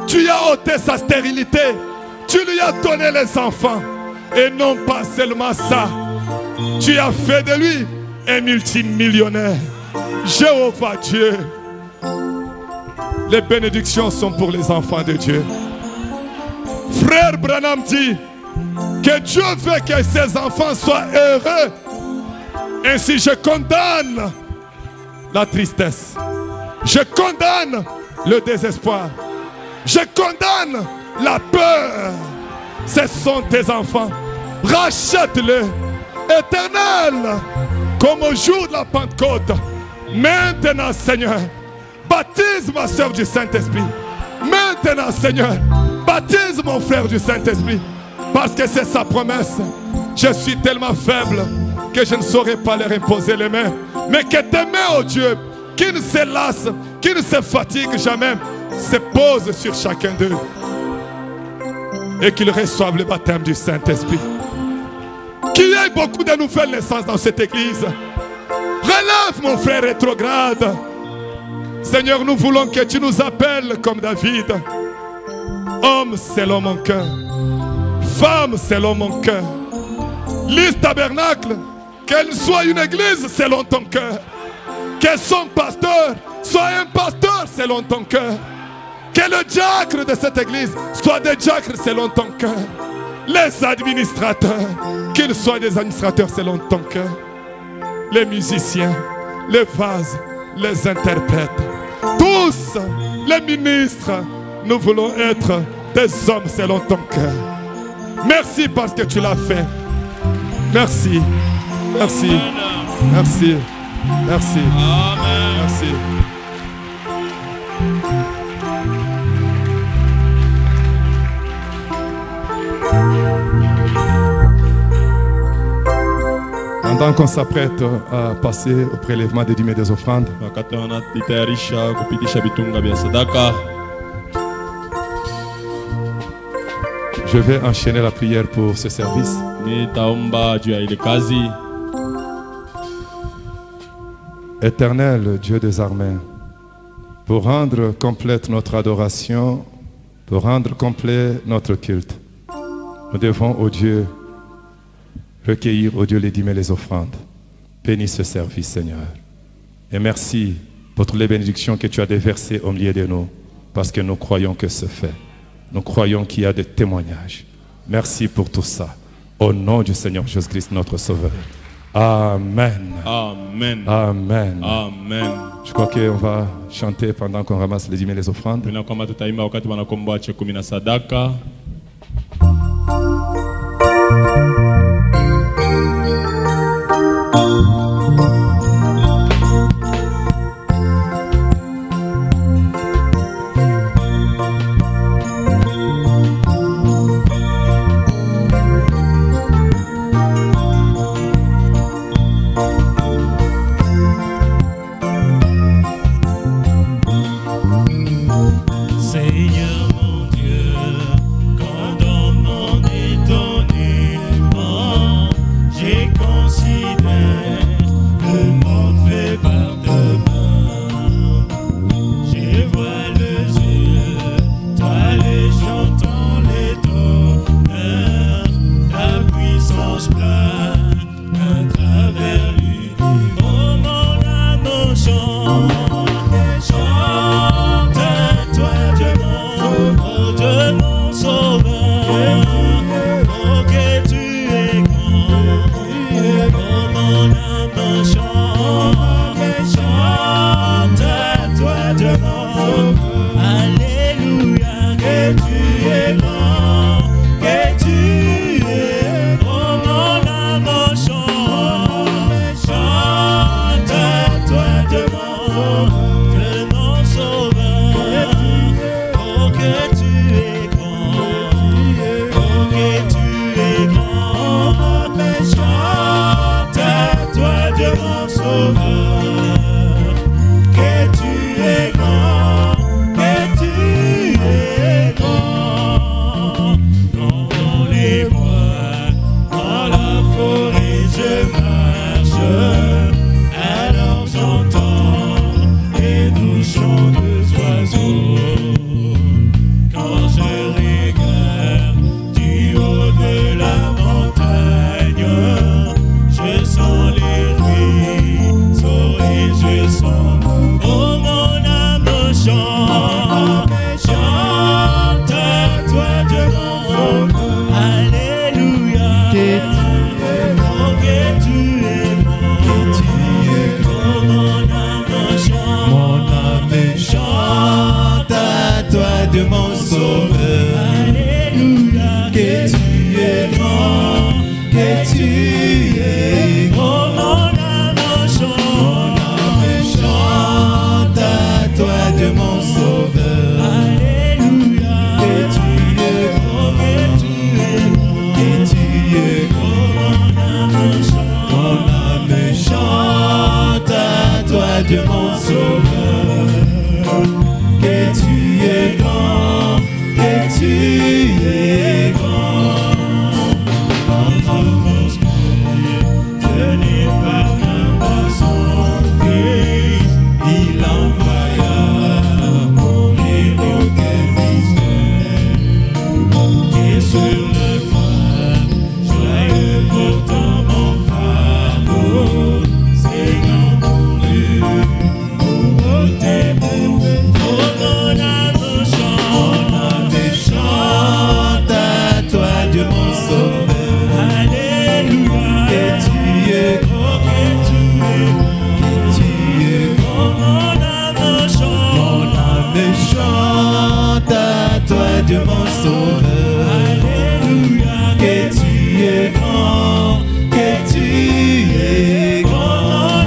tu lui as ôté sa stérilité. Tu lui as donné les enfants. Et non pas seulement ça. Tu as fait de lui un multimillionnaire. Jéhovah Dieu. Les bénédictions sont pour les enfants de Dieu. Frère Branham dit que Dieu veut que ses enfants soient heureux. Ainsi je condamne la tristesse. Je condamne le désespoir. Je condamne la peur. Ce sont tes enfants. Rachète-les. Éternel, comme au jour de la Pentecôte. Maintenant, Seigneur, baptise ma soeur du Saint-Esprit. Maintenant, Seigneur, baptise mon frère du Saint-Esprit. Parce que c'est sa promesse. Je suis tellement faible que je ne saurais pas leur imposer les mains. Mais que tes mains, oh Dieu, qui ne se lassent, qui ne se fatiguent jamais, se posent sur chacun d'eux. Et qu'ils reçoivent le baptême du Saint-Esprit. Qu'il y ait beaucoup de nouvelles naissances dans cette église. Relève mon frère rétrograde. Seigneur, nous voulons que tu nous appelles comme David. Homme selon mon cœur. Femme selon mon cœur. Lise tabernacle. Qu'elle soit une église selon ton cœur. Que son pasteur soit un pasteur selon ton cœur. Que le diacre de cette église soit des diacres selon ton cœur. Les administrateurs, qu'ils soient des administrateurs selon ton cœur. Les musiciens, les vases, les interprètes. Tous les ministres, nous voulons être des hommes selon ton cœur. Merci parce que tu l'as fait. Merci. Merci. Merci. Merci. Amen. Merci. Pendant qu'on s'apprête à passer au prélèvement des dîmes et des offrandes, je vais enchaîner la prière pour ce service. Éternel Dieu des armées, pour rendre complète notre adoration, pour rendre complet notre culte, nous devons, ô Dieu, recueillir, ô Dieu, les dîmes et les offrandes. Bénis ce service, Seigneur. Et merci pour toutes les bénédictions que tu as déversées au milieu de nous, parce que nous croyons que c'est fait. Nous croyons qu'il y a des témoignages. Merci pour tout ça. Au nom du Seigneur Jésus-Christ, notre Sauveur. Amen. Amen. Amen. Amen. Je crois qu'on va chanter pendant qu'on ramasse les dîmes et les offrandes. C'est de mon sauveur. Oh, que tu es grand. Oh, mon âme chante à toi devant. Alléluia, que tu es grand, que tu es grand. Oh, mon âme chante à toi devant, de mon sauveur. Oh, que tu es grand, oh, que tu es grand. Chante à toi de mon sauveur. Que tu es grand, que tu es grand. Dans les bois, dans la forêt je marche, alors j'entends les doux chants des oiseaux. Quand je regarde du haut de la montagne, je sens les ruisseaux et je sens, oh, mon âme chante, chante à toi devant. Alléluia, oh, que tu es grand, oh, mon âme chante à toi de mon sauveur. Alléluia, que tu es grand, que tu es grand. Oh, mon âme chante à toi de mon sauveur. Alléluia, que tu es grand, que tu es grand, que tu es grand. Mon âme chante à toi de mon sauveur. Que tu es grand, que tu es grand. Entre vos yeux, tenez par main son Christ, il envoya mourir auquel mystère. Et sur le croix, joyeux portant mon fardeau, Seigneur mouru pour ôter mon péché. Oh, mon âme chante à toi de mon sauveur. Alléluia, que tu es grand, que tu es grand, que tu es grand. Mon âme chante à toi de mon sauveur. Alléluia, que tu es grand, que tu es grand.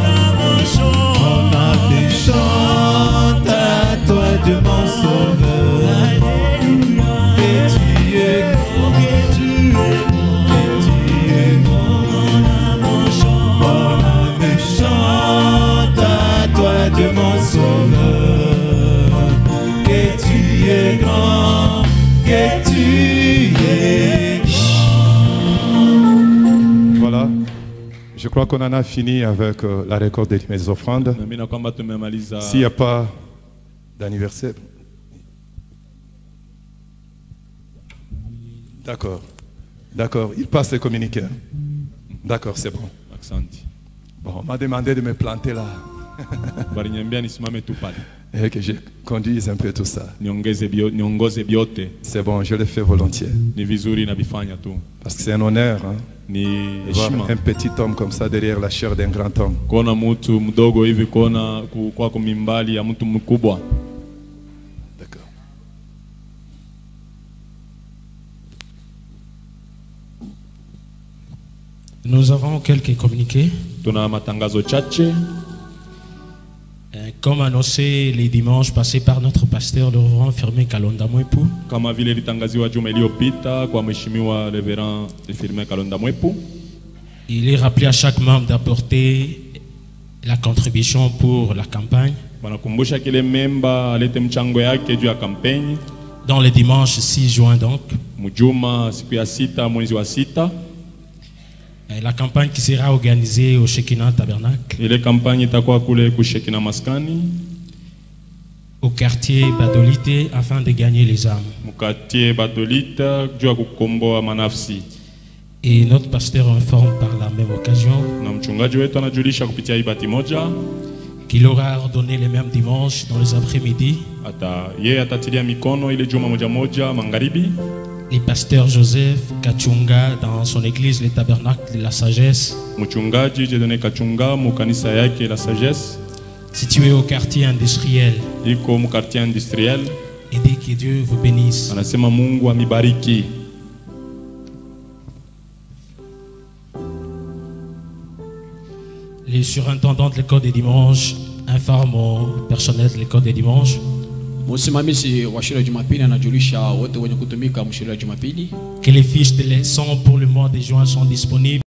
Mon âme chante à toi de mon sauveur. Alléluia, que tu es grand, que tu es grand, que tu es grand. Mon âme chante à toi de mon sauveur. Que tu es grand, que tu es grand. Voilà. Je crois qu'on en a fini avec la récolte des offrandes. S'il n'y a pas d'anniversaire. D'accord. D'accord. Il passe les communiqués. D'accord, c'est bon. Bon, on m'a demandé de me planter là. Et que je conduise un peu tout ça. C'est bon, je le fais volontiers. Parce que c'est un honneur, hein, de voir un petit homme comme ça derrière la chair d'un grand homme. D'accord. Nous avons quelques communiqués. Comme annoncé les dimanches passés par notre pasteur, le reverend Firmin Kalonda Mwepu, il est rappelé à chaque membre d'apporter la contribution pour la campagne. Dans le dimanche 6 juin donc. La campagne qui sera organisée au Shekinah Tabernacle, au quartier Badolite, afin de gagner les âmes. Et notre pasteur informe par la même occasion qu'il aura ordonné les mêmes dimanches dans les après-midi. Les pasteurs Joseph Kachunga dans son église, le tabernacle de la sagesse, situé au quartier industriel. Et dit que Dieu vous bénisse. Les surintendants de l'école des dimanches informent au personnel de l'école des dimanches que les fiches de leçons pour le mois de juin sont disponibles.